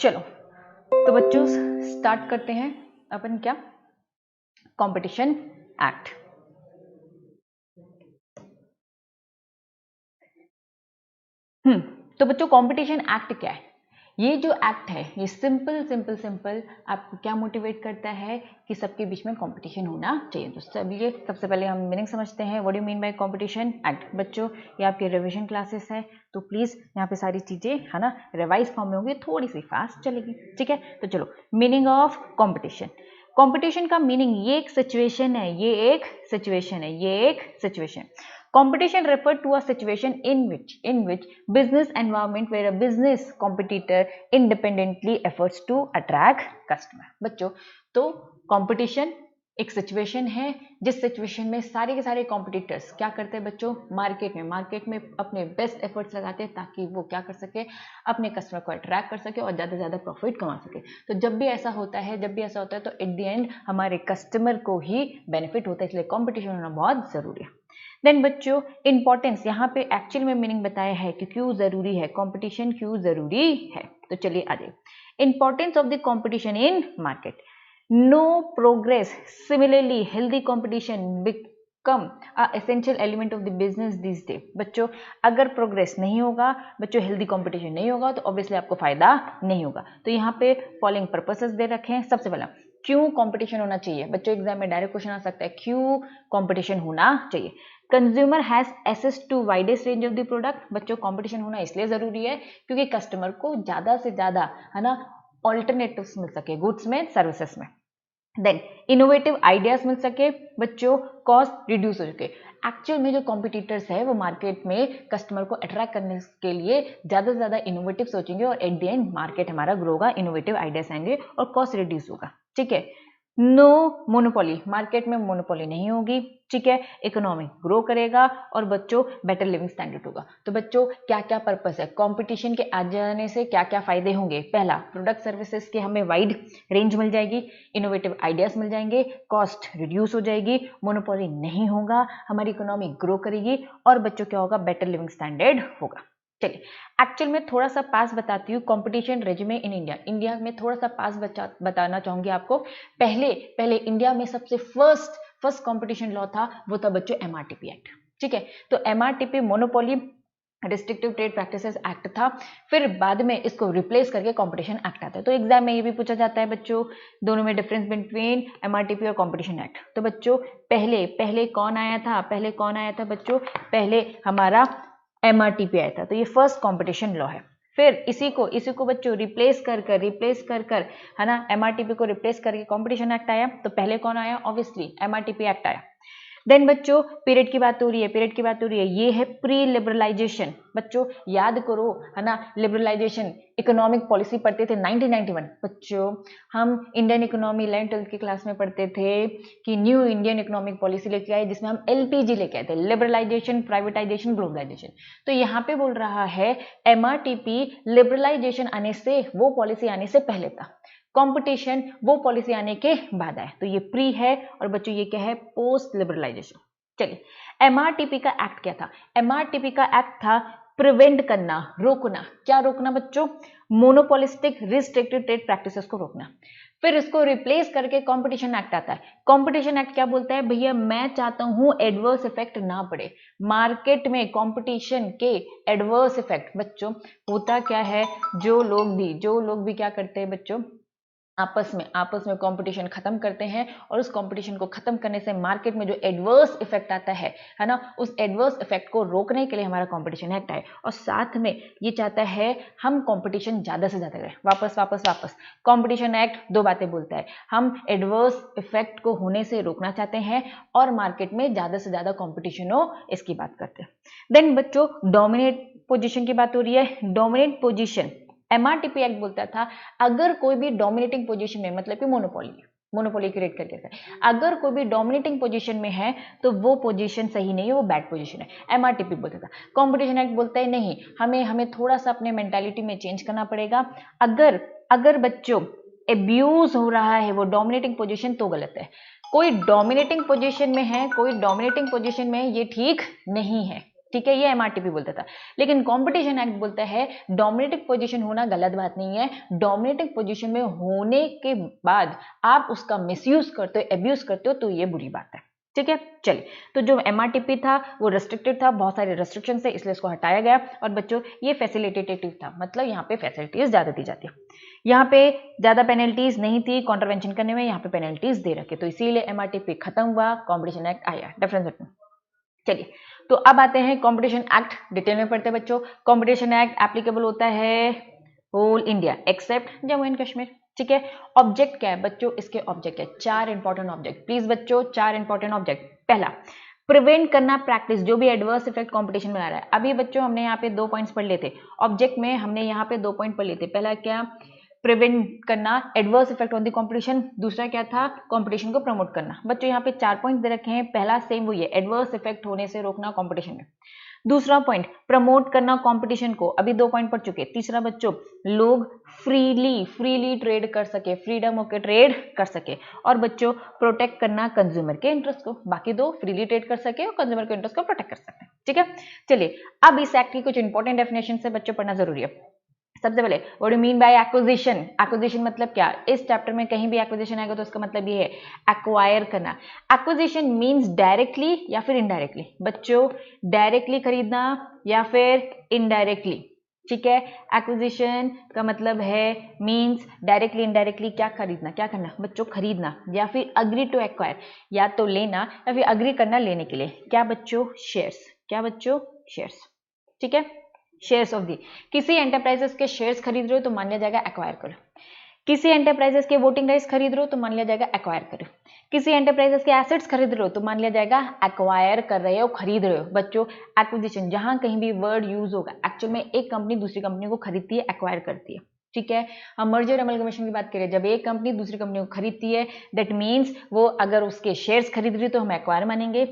चलो तो बच्चों स्टार्ट करते हैं अपन क्या कंपटीशन एक्ट। तो बच्चों कंपटीशन एक्ट क्या है? ये जो एक्ट है ये सिंपल आपको क्या मोटिवेट करता है कि सबके बीच में कंपटीशन होना चाहिए। तो चलिए सबसे पहले हम मीनिंग समझते हैं। What do you mean bye competition act? बच्चों ये आपकी रिवीजन क्लासेस है तो प्लीज यहाँ पे सारी चीजें है ना रिवाइज फॉर्म में होंगी, थोड़ी सी फास्ट चलेगी, ठीक है। तो चलो मीनिंग ऑफ कंपटीशन। कंपटीशन का मीनिंग ये एक सिचुएशन है, ये एक situation. Competition refer to a situation in which business environment where a business competitor independently efforts to attract customer। बच्चों तो competition एक सिचुएशन है जिस सिचुएशन में सारे के सारे कॉम्पिटिटर्स क्या करते हैं बच्चों, मार्केट में अपने बेस्ट एफर्ट्स लगाते हैं ताकि वो क्या कर सके, अपने कस्टमर को अट्रैक्ट कर सके और ज़्यादा से ज़्यादा प्रॉफिट कमा सके। तो जब भी ऐसा होता है तो एट द एंड हमारे कस्टमर को ही बेनिफिट होता है, इसलिए कॉम्पिटिशन होना बहुत ज़रूरी है। देन बच्चों इंपॉर्टेंस, यहाँ पे एक्चुअल में मीनिंग बताया है कि क्यों जरूरी है कंपटीशन, क्यों जरूरी है। तो चलिए आगे। Importance of the competition in market, no progress similarly healthy competition become a essential element of the business this day. बच्चों अगर प्रोग्रेस नहीं होगा, बच्चों हेल्दी कंपटीशन नहीं होगा तो ऑब्वियसली आपको फायदा नहीं होगा। तो यहाँ पे फॉलोइंग पर्पसेस दे रखे हैं। सबसे पहला क्यों कंपटीशन होना चाहिए, बच्चों एग्जाम में डायरेक्ट क्वेश्चन आ सकता है क्यों कंपटीशन होना चाहिए। Consumer has access to widest range of the product. बच्चों कंपटीशन होना इसलिए जरूरी है क्योंकि कस्टमर को ज्यादा से ज्यादा है ना ऑल्टरनेटिव्स मिल सके गुड्स में, सर्विसेज में। देन इनोवेटिव आइडियाज मिल सके, बच्चों कॉस्ट रिड्यूस हो सके। एक्चुअल में जो कॉम्पिटिटर्स है वो मार्केट में कस्टमर को अट्रैक्ट करने के लिए ज्यादा से ज्यादा इनोवेटिव सोचेंगे और एट द एंड मार्केट हमारा ग्रो होगा, इनोवेटिव आइडियाज आएंगे और कॉस्ट रिड्यूस होगा, ठीक है। नो मोनोपोली, मार्केट में मोनोपोली नहीं होगी, ठीक है। इकोनॉमी ग्रो करेगा और बच्चों बेटर लिविंग स्टैंडर्ड होगा। तो बच्चों क्या क्या पर्पस है कंपटीशन के आ जाने से, क्या क्या फायदे होंगे। पहला प्रोडक्ट सर्विसेज के हमें वाइड रेंज मिल जाएगी, इनोवेटिव आइडियाज मिल जाएंगे, कॉस्ट रिड्यूस हो जाएगी, मोनोपोली नहीं होगा, हमारी इकोनॉमी ग्रो करेगी और बच्चों क्या होगा, बेटर लिविंग स्टैंडर्ड होगा। चलिए एक्चुअल में थोड़ा सा पास बताती हूँ कंपटीशन रेजिमे इन इंडिया में थोड़ा सा पास बताना चाहूंगी आपको। पहले इंडिया में सबसे फर्स्ट कंपटीशन लॉ था वो था बच्चों एमआरटीपी एक्ट, ठीक है। तो MRTP monopoly restrictive trade practices act था, फिर बाद में इसको रिप्लेस करके कंपटीशन एक्ट आता है। तो एग्जाम में ये भी पूछा जाता है बच्चों दोनों में डिफरेंस बिटवीन एमआरटीपी और कंपटीशन एक्ट। तो बच्चों पहले कौन आया था बच्चों, पहले हमारा एमआरटीपी आया था, तो ये फर्स्ट कंपटीशन लॉ है। फिर इसी को बच्चों रिप्लेस कर है ना एमआरटीपी को रिप्लेस करके कंपटीशन एक्ट आया। तो पहले कौन आया, ऑब्वियसली एमआरटीपी एक्ट आया। देन बच्चों पीरियड की बात हो रही है, ये है प्री लिबरलाइजेशन। बच्चों याद करो है ना, लिबरलाइजेशन इकोनॉमिक पॉलिसी पढ़ते थे 1991। बच्चों हम इंडियन इकोनॉमी 11th-12th की क्लास में पढ़ते थे कि न्यू इंडियन इकोनॉमिक पॉलिसी लेके आए जिसमें हम एलपीजी लेके आए थे, लिबरलाइजेशन, प्राइवेटाइजेशन, ग्लोबलाइजेशन। तो यहाँ पे बोल रहा है एमआरटीपी लिबरलाइजेशन आने से, वो पॉलिसी आने से पहले था, कंपटीशन वो पॉलिसी आने के बाद आए। तो ये प्री है और बच्चों ये क्या है, पोस्ट लिबरलाइजेशन। चलिए एमआरटीपी का एक्ट क्या था, एमआरटीपी का एक्ट था प्रिवेंट करना, रोकना। क्या रोकना बच्चों, मोनोपोलिस्टिक रिस्ट्रिक्टेड ट्रेड प्रैक्टिसेस को रोकना। फिर इसको रिप्लेस करके कंपटीशन एक्ट आता है। कंपटीशन एक्ट क्या बोलता है, भैया मैं चाहता हूं एडवर्स इफेक्ट ना पड़े मार्केट में, कंपटीशन के एडवर्स इफेक्ट। बच्चों होता क्या है, जो लोग भी क्या करते हैं बच्चों, आपस में कंपटीशन खत्म करते हैं और उस कंपटीशन को खत्म करने से मार्केट में जो एडवर्स इफेक्ट आता है ना, उस एडवर्स इफेक्ट को रोकने के लिए हमारा कंपटीशन एक्ट है। और साथ में ये चाहता है हम कंपटीशन ज्यादा से ज्यादा करें। वापस कंपटीशन एक्ट दो बातें बोलता है, हम एडवर्स इफेक्ट को होने से रोकना चाहते हैं और मार्केट में ज्यादा से ज्यादा कंपटीशन हो, इसकी बात करते हैं। देन बच्चों डोमिनेट पोजीशन की बात हो रही है। डोमिनेट पोजीशन एमआरटीपी एक्ट बोलता था अगर कोई भी डोमिनेटिंग पोजीशन में, मतलब कि मोनोपोली क्रिएट करके है, अगर कोई भी डोमिनेटिंग पोजीशन में है तो वो पोजीशन सही नहीं है, वो बैड पोजीशन है, एमआरटीपी बोलता था। कंपटीशन एक्ट बोलता है नहीं, हमें थोड़ा सा अपने मेंटालिटी में चेंज करना पड़ेगा। अगर बच्चों एब्यूज हो रहा है वो डोमिनेटिंग पोजीशन तो गलत है। कोई डोमिनेटिंग पोजीशन में है, ये ठीक नहीं है, ठीक है, ये एमआरटीपी बोलता था। लेकिन कंपटीशन एक्ट बोलता है डोमिनेटिंग पोजीशन होना गलत बात नहीं है, डोमिनेटिंग पोजीशन में होने के बाद आप उसका मिसयूज करते हो, एब्यूज करते हो, तो ये बुरी बात है। ठीक है, चलिए, तो जो एमआरटीपी था वो रेस्ट्रिक्टेड था, बहुत सारे रेस्ट्रिक्शन है, इसलिए इसको हटाया गया। और बच्चों ये फैसिलिटेटिव था, मतलब यहाँ पे फैसिलिटीज ज्यादा दी जाती है, यहाँ पे ज्यादा पेनल्टीज नहीं थी कॉन्ट्रवेंशन करने में, यहाँ पे पेनल्टीज दे रखे, तो इसीलिए एमआरटीपी खत्म हुआ, कॉम्पिटिशन एक्ट आया डिफरेंस में। चलिए, तो अब आते हैं कॉम्पिटिशन एक्ट, डिटेल में पढ़ते हैं बच्चों। कॉम्पिटिशन एक्ट एप्लीकेबल होता है whole India except Jammu and Kashmir. ठीक है, ऑब्जेक्ट क्या है बच्चों, इसके ऑब्जेक्ट है 4 इंपॉर्टेंट ऑब्जेक्ट, प्लीज बच्चों 4 इंपॉर्टेंट ऑब्जेक्ट। पहला, प्रिवेंट करना प्रैक्टिस जो भी एडवर्स इफेक्ट कंपटीशन में आ रहा है। अभी बच्चों हमने यहाँ पे 2 पॉइंट्स पढ़ लिए थे, ऑब्जेक्ट में हमने यहाँ पे 2 पॉइंट पढ़ लिए थे। पहला क्या, प्रिवेंट करना adverse effect on the competition, दूसरा क्या था, कंपटीशन को प्रमोट करना। बच्चों यहाँ पे 4 पॉइंट दे रखे हैं, पहला सेम वही है, एडवर्स इफेक्ट होने से रोकना कंपटीशन में। दूसरा पॉइंट, प्रमोट करना कंपटीशन को, अभी 2 पॉइंट पढ़ चुके। तीसरा बच्चों, लोग फ्रीली ट्रेड कर सके, फ्रीडम होकर ट्रेड कर सके। और बच्चों, प्रोटेक्ट करना कंज्यूमर के इंटरेस्ट को, बाकी 2 फ्रीली ट्रेड कर सके और कंज्यूमर के इंटरेस्ट को प्रोटेक्ट कर सकते हैं। ठीक है, चलिए, अब इस एक्ट की कुछ इंपॉर्टेंट डेफिनेशन से बच्चों पढ़ना जरूरी है। सबसे पहले what do mean by acquisition, acquisition मतलब क्या, इस चैप्टर में कहीं भी एक्विजिशन आएगा तो इसका मतलब ये है एक्वायर करना। एक्विजिशन मींस डायरेक्टली या फिर इनडायरेक्टली, बच्चों डायरेक्टली खरीदना या फिर इनडायरेक्टली। ठीक है, एक्विजिशन का मतलब है मींस डायरेक्टली इनडायरेक्टली क्या खरीदना, क्या करना बच्चों, खरीदना, या फिर अग्री टू एक्वायर, या तो लेना या फिर अग्री करना लेने के लिए। क्या बच्चों, शेयर्स, क्या बच्चों, शेयर्स। ठीक है, शेयर्स ऑफ दी, किसी एंटरप्राइजेस के शेयर्स खरीद रहे हो तो मान लिया जाएगा एक्वायर करो, किसी एंटरप्राइजेस के वोटिंग राइट्स खरीद रहे हो तो मान लिया जाएगा एक्वायर करो, किसी एंटरप्राइजेस के एसेट्स खरीद रहे हो तो मान लिया जाएगा एक्वायर कर रहे हो, खरीद रहे हो। बच्चों एक्विजिशन जहां कहीं भी वर्ड यूज होगा, एक्चुअल में एक कंपनी दूसरी कंपनी को खरीदती है, एक्वायर करती है। ठीक है, हम मर्जर अमलगमेशन की बात करें, जब एक कंपनी दूसरी कंपनी को खरीदती है, दैट मीन्स वो अगर उसके शेयर्स खरीद रही है तो हम एक्वायर मानेंगे,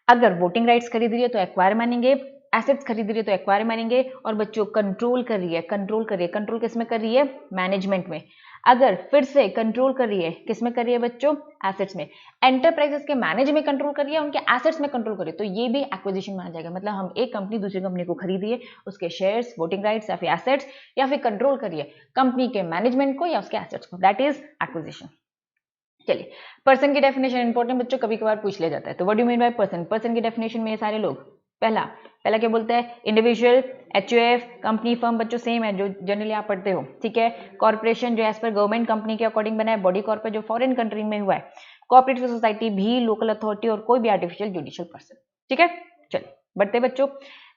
अगर वोटिंग राइट्स खरीद रही है तो एक्वायर मानेंगे, एसेट्स खरीद रही है तो एक्वायर मानेंगे। और बच्चों कंट्रोल कर रही है, कंट्रोल किस में कर रही है, मैनेजमेंट में। अगर फिर से कंट्रोल कर रही है, किस में कर रही है बच्चों, एसेट्स में। एंटरप्राइजेस के मैनेज में कंट्रोल कर रही है, उनके एसेट्स में कंट्रोल कर रही है, तो ये भी एक्विजिशन माना जाएगा। मतलब हम एक कंपनी दूसरी कंपनी को खरीद रही है, उसके शेयर्स, वोटिंग राइट्स या फिर एसेट्स, या फिर कंट्रोल कर रही है कंपनी के मैनेजमेंट को या उसके एसेट्स को, दैट इज एक्विजिशन। चलिए, पर्सन की डेफिनेशन इंपॉर्टेंट बच्चों, कभी कभार पूछ लिया जाता है, तो what do you mean by person. Person की डेफिनेशन में ये सारे लोग, पहला क्या बोलते हैं, इंडिविजुअल, एचयूएफ, कंपनी, फर्म, बच्चों सेम है जो जनरली आप पढ़ते हो। ठीक है, कॉर्पोरेशन जो एज पर गवर्नमेंट कंपनी के अकॉर्डिंग बना है, बॉडी कॉर्पोरेट जो फॉरेन कंट्री में हुआ है, कोऑपरेटिव सोसाइटी भी, लोकल अथॉरिटी और कोई भी आर्टिफिशियल जुडिशियल पर्सन। ठीक है, चलिए बढ़ते बच्चों।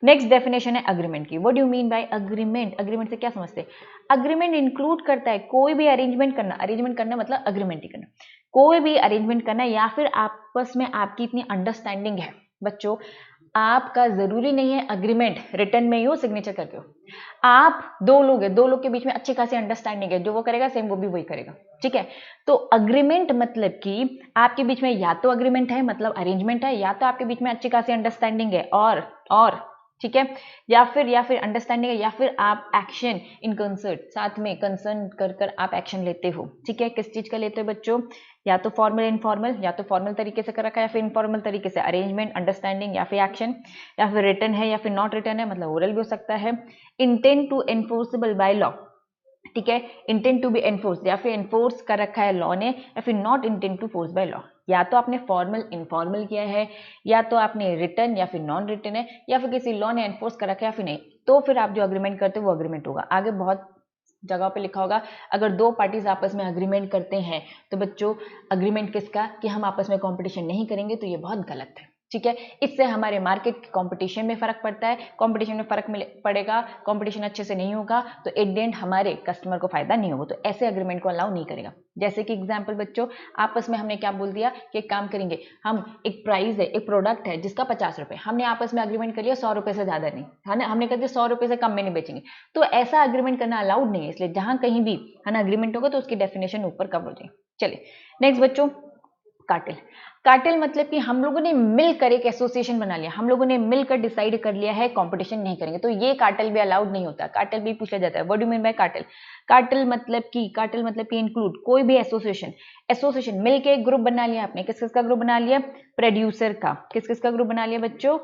नेक्स्ट डेफिनेशन है अग्रीमेंट की। What do you mean bye agreement, agreement से क्या समझते हैं, अग्रीमेंट इंक्लूड करता है कोई भी अरेंजमेंट करना मतलब अग्रीमेंट ही करना, कोई भी अरेंजमेंट करना, या फिर आपस में आपकी इतनी अंडरस्टैंडिंग है बच्चों, आपका जरूरी नहीं है अग्रीमेंट रिटर्न में ही हो, सिग्नेचर करके हो, आप 2 लोग हैं, 2 लोग के बीच में अच्छी खासी अंडरस्टैंडिंग है, जो वो करेगा सेम वो भी वही करेगा। ठीक है, तो अग्रीमेंट मतलब कि आपके बीच में या तो अग्रीमेंट है मतलब अरेंजमेंट है, या तो आपके बीच में अच्छी खासी अंडरस्टैंडिंग है और ठीक है, या फिर अंडरस्टैंडिंग है, या फिर आप एक्शन इन कंसर्ट, साथ में कंसर्न कर आप एक्शन लेते हो। ठीक है, किस चीज का लेते हो बच्चों, या तो फॉर्मल इनफॉर्मल, या तो फॉर्मल तरीके से कर रखा है या फिर इनफॉर्मल तरीके से, अरेंजमेंट, अंडरस्टैंडिंग या फिर एक्शन, या फिर रिटर्न है या फिर नॉट रिटर्न है, मतलब ओरल भी हो सकता है। Intent to enforceable by law, ठीक है, इंटेंट टू बी एनफोर्स या फिर एनफोर्स कर रखा है लॉ ने, या फिर not intent to force by law, या तो आपने फॉर्मल इनफॉर्मल किया है, या तो आपने रिटर्न या फिर नॉन रिटर्न है, या फिर किसी लॉ ने एनफोर्स कर रखा है या फिर नहीं, तो फिर आप जो अग्रीमेंट करते हो वो अग्रीमेंट होगा। आगे बहुत जगह पे लिखा होगा, अगर 2 पार्टीज आपस में अग्रीमेंट करते हैं तो बच्चों अग्रीमेंट किसका, कि हम आपस में कंपटीशन नहीं करेंगे, तो ये बहुत गलत है। ठीक है, इससे हमारे मार्केट कंपटीशन में फर्क पड़ता है, कंपटीशन में फर्क पड़ेगा, कंपटीशन अच्छे से नहीं होगा तो एट द एंड हमारे कस्टमर को फायदा नहीं होगा, तो ऐसे अग्रीमेंट को अलाउ नहीं करेगा। जैसे कि एग्जांपल बच्चों, आपस में हमने क्या बोल दिया कि एक काम करेंगे, हम एक प्राइस है, एक प्रोडक्ट है जिसका 50 रुपए, हमने आपस में अग्रीमेंट कर लिया 100 रुपए से ज्यादा नहीं, है ना, हमने कर दिया 100 रुपए से कम में नहीं बेचेंगे, तो ऐसा अग्रीमेंट करना अलाउड नहीं है। इसलिए जहां कहीं भी है ना अग्रीमेंट होगा तो उसकी डेफिनेशन ऊपर कवर हो जाएगी। चलिए नेक्स्ट बच्चों, कार्टेल। कार्टेल मतलब कि हम लोगों ने मिलकर एक एसोसिएशन बना लिया, हम लोगों ने मिलकर डिसाइड कर लिया है कंपटीशन नहीं करेंगे, तो ये कार्टेल भी अलाउड नहीं होता। कार्टेल भी पूछा जाता है, what do you mean bye cartel. Cartel मतलब कि इंक्लूड कोई भी एसोसिएशन मिलकर एक ग्रुप बना लिया आपने, किस किस का ग्रुप बना लिया, प्रोड्यूसर का, किस किस का ग्रुप बना लिया बच्चों,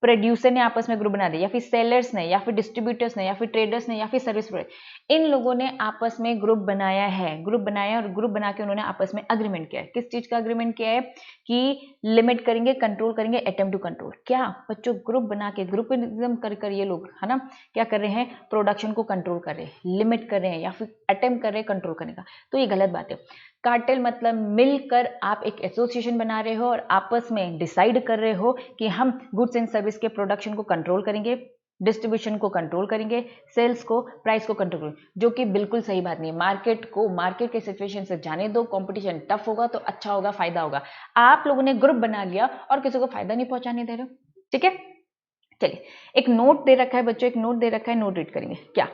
प्रोड्यूसर ने आपस में ग्रुप बना दिया, या फिर सेलर्स ने, या फिर डिस्ट्रीब्यूटर्स ने, या फिर ट्रेडर्स ने, या फिर सर्विस प्रोवाइडर, इन लोगों ने आपस में ग्रुप बनाया है, ग्रुप बनाया और ग्रुप बना के उन्होंने आपस में अग्रीमेंट किया है। किस चीज का अग्रीमेंट किया है कि लिमिट करेंगे, कंट्रोल करेंगे, अटेम्प्ट टू कंट्रोल। क्या बच्चों, ग्रुप बना के ग्रुपिज्म कर ये लोग है ना क्या कर रहे हैं, प्रोडक्शन को कंट्रोल कर रहे हैं, लिमिट कर रहे हैं, या फिर अटेम्प्ट कर रहे हैं कंट्रोल करने का। तो ये गलत बात है। कार्टेल मतलब मिलकर आप एक एसोसिएशन बना रहे हो और आपस में डिसाइड कर रहे हो कि हम गुड्स एंड सर्विस के प्रोडक्शन को कंट्रोल करेंगे, डिस्ट्रीब्यूशन को कंट्रोल करेंगे, सेल्स को, प्राइस को कंट्रोल करेंगे, जो कि बिल्कुल सही बात नहीं है। मार्केट के सिचुएशन से जाने दो, कंपटीशन टफ होगा तो अच्छा होगा, फायदा होगा। आप लोगों ने ग्रुप बना लिया और किसी को फायदा नहीं पहुंचाने दे रहे हो। ठीक है, चलिए एक नोट दे रखा है बच्चों, एक नोट दे रखा है, नोट रीड करेंगे। क्या,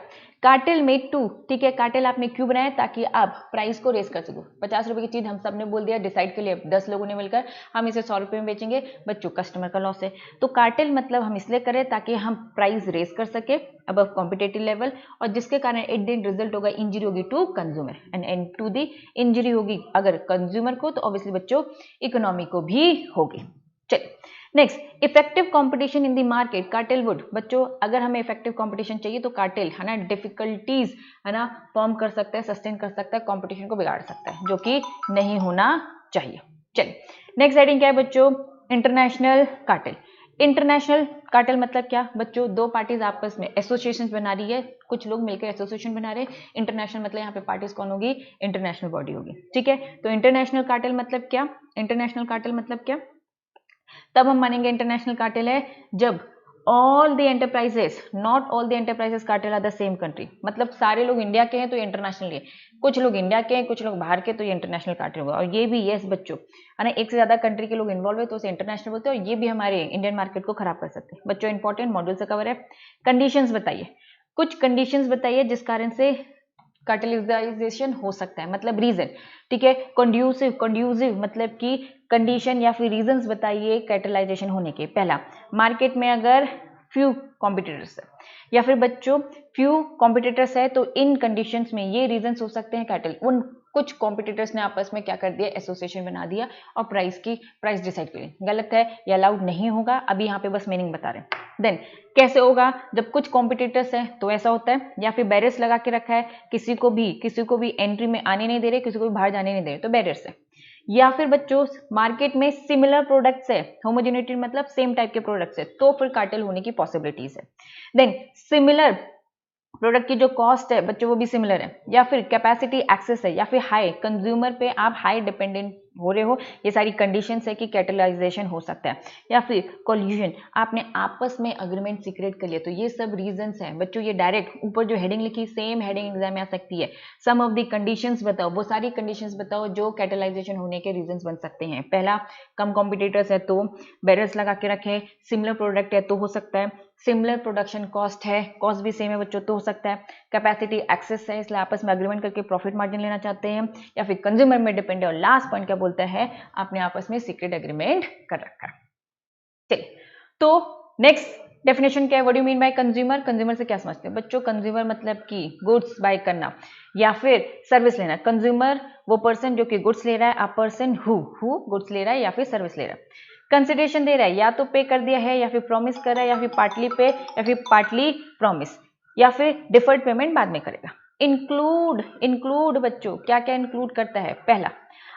कार्टेल मेड टू, ठीक है, कार्टेल आपने क्यों बनाया, ताकि आप प्राइस को रेस कर सको। 50 रुपए की चीज हम सब ने बोल दिया डिसाइड के लिए, 10 लोगों ने मिलकर हम इसे 100 रुपए में बेचेंगे, बच्चों कस्टमर का लॉस है। तो कार्टेल मतलब हम इसलिए करें ताकि हम प्राइस रेस कर सके अबव कॉम्पिटेटिव लेवल, और जिसके कारण एट द एंड रिजल्ट होगा इंजरी होगी to consumer and to the injury होगी अगर कंज्यूमर को, तो ऑब्वियसली बच्चों इकोनॉमी को भी होगी। चलिए next, effective competition in the market, cartel would, बच्चों अगर हमें इफेक्टिव कंपटीशन चाहिए तो कार्टेल है ना डिफिकल्टीज है ना फॉर्म कर सकता है, सस्टेन कर सकता है, कंपटीशन को बिगाड़ सकता है, जो कि नहीं होना चाहिए। चलिए नेक्स्ट हेडिंग क्या है बच्चों, इंटरनेशनल कार्टेल। इंटरनेशनल कार्टेल मतलब क्या बच्चों, दो पार्टीज आपस में एसोसिएशन बना रही है, कुछ लोग मिलकर एसोसिएशन बना रहे हैं। इंटरनेशनल मतलब यहाँ पे पार्टीज कौन होगी, इंटरनेशनल बॉडी होगी। ठीक है, तो इंटरनेशनल कार्टेल मतलब क्या, इंटरनेशनल कार्टेल मतलब क्या, तब हम मानेंगे इंटरनेशनल कार्टेल है जब all the enterprises, not all the enterprises cartel are the same country, मतलब सारे लोग इंडिया के हैं तो ये इंटरनेशनल है, कुछ लोग इंडिया के हैं, कुछ लोग बाहर के, तो ये इंटरनेशनल कार्टेल होगा। और ये भी यस बच्चों है ना, एक से ज्यादा कंट्री के लोग इन्वॉल्व है तो उसे इंटरनेशनल बोलते हैं, और ये भी हमारे इंडियन मार्केट को खराब कर सकते हैं। बच्चों इंपॉर्टेंट मॉड्यूल से कवर है। कंडीशंस बताइए, कुछ कंडीशंस बताइए जिस कारण से कार्टेलाइजेशन हो सकता है, मतलब रीजन। ठीक है, कंड्यूसिव मतलब कि कंडीशन या फिर रीजंस बताइए कार्टेलाइजेशन होने के। पहला, मार्केट में अगर फ्यू कॉम्पिटिटर्स है, या फिर बच्चों फ्यू कॉम्पिटिटर्स है, तो इन कंडीशंस में ये रीजंस हो सकते हैं कार्टेल। उन कुछ कॉम्पिटिटर्स ने आपस में क्या कर दिया, एसोसिएशन बना दिया और प्राइस डिसाइड करी। गलत है, ये अलाउड नहीं होगा, अभी यहाँ पे बस मीनिंग बता रहे हैं। देन कैसे होगा, जब कुछ कॉम्पिटिटर्स हैं तो ऐसा होता है, या फिर बैरियर्स लगा के रखा है, किसी को भी एंट्री में आने नहीं दे रहे, किसी को भी बाहर जाने नहीं दे रहे, तो बैरियर्स है। या फिर बच्चों मार्केट में सिमिलर प्रोडक्ट्स है, होमोजेनिटी मतलब सेम टाइप के प्रोडक्ट्स है, तो फिर कार्टेल होने की पॉसिबिलिटीज है। देन सिमिलर प्रोडक्ट की जो कॉस्ट है बच्चों वो भी सिमिलर है, या फिर कैपेसिटी एक्सेस है, या फिर हाई कंज्यूमर पे आप हाई डिपेंडेंट हो रहे हो, ये सारी कंडीशंस है कि कैटेलाइजेशन हो सकता है। या फिर कोल्यूजन, आपने आपस में अग्रीमेंट सीक्रेट कर लिया, तो ये सब रीजंस हैं बच्चों। ये डायरेक्ट ऊपर जो हेडिंग लिखी सेम हेडिंग एग्जाम में आ सकती है। सम ऑफ द कंडीशंस बताओ, वो सारी कंडीशंस बताओ जो कैटेलाइजेशन होने के रीजंस बन सकते हैं। पहला, कम कॉम्पिटिटर्स है तो बैरियर्स लगा के रखे, सिमिलर प्रोडक्ट है तो हो सकता है, सिमिलर प्रोडक्शन कॉस्ट है, कॉस्ट भी सेम है बच्चों तो हो सकता है, कैपेसिटी एक्सेस है इसलिए आपस में अग्रीमेंट करके प्रॉफिट मार्जिन लेना चाहते हैं, या फिर कंज्यूमर में डिपेंड है, और लास्ट पॉइंट क्या बोलता है, आपने आपस में सीक्रेट एग्रीमेंट कर रखा है। चलिए तो नेक्स्ट डेफिनेशन क्या है, what do you mean by consumer, consumer से क्या समझते हैं बच्चों, कंज्यूमर मतलब कि गुड्स बाय करना या फिर सर्विस लेना। कंज्यूमर वो पर्सन जो कि गुड्स ले रहा है, अ पर्सन हु गुड्स ले रहा है या फिर सर्विस ले रहा है। कंसिडरेशन दे रहा है, या तो पे कर दिया है, या फिर प्रॉमिस कर रहा है, या फिर पार्टली पे, या फिर पार्टली प्रॉमिस, या फिर डिफर्ड पेमेंट बाद में करेगा। इंक्लूड बच्चों क्या क्या इंक्लूड करता है, पहला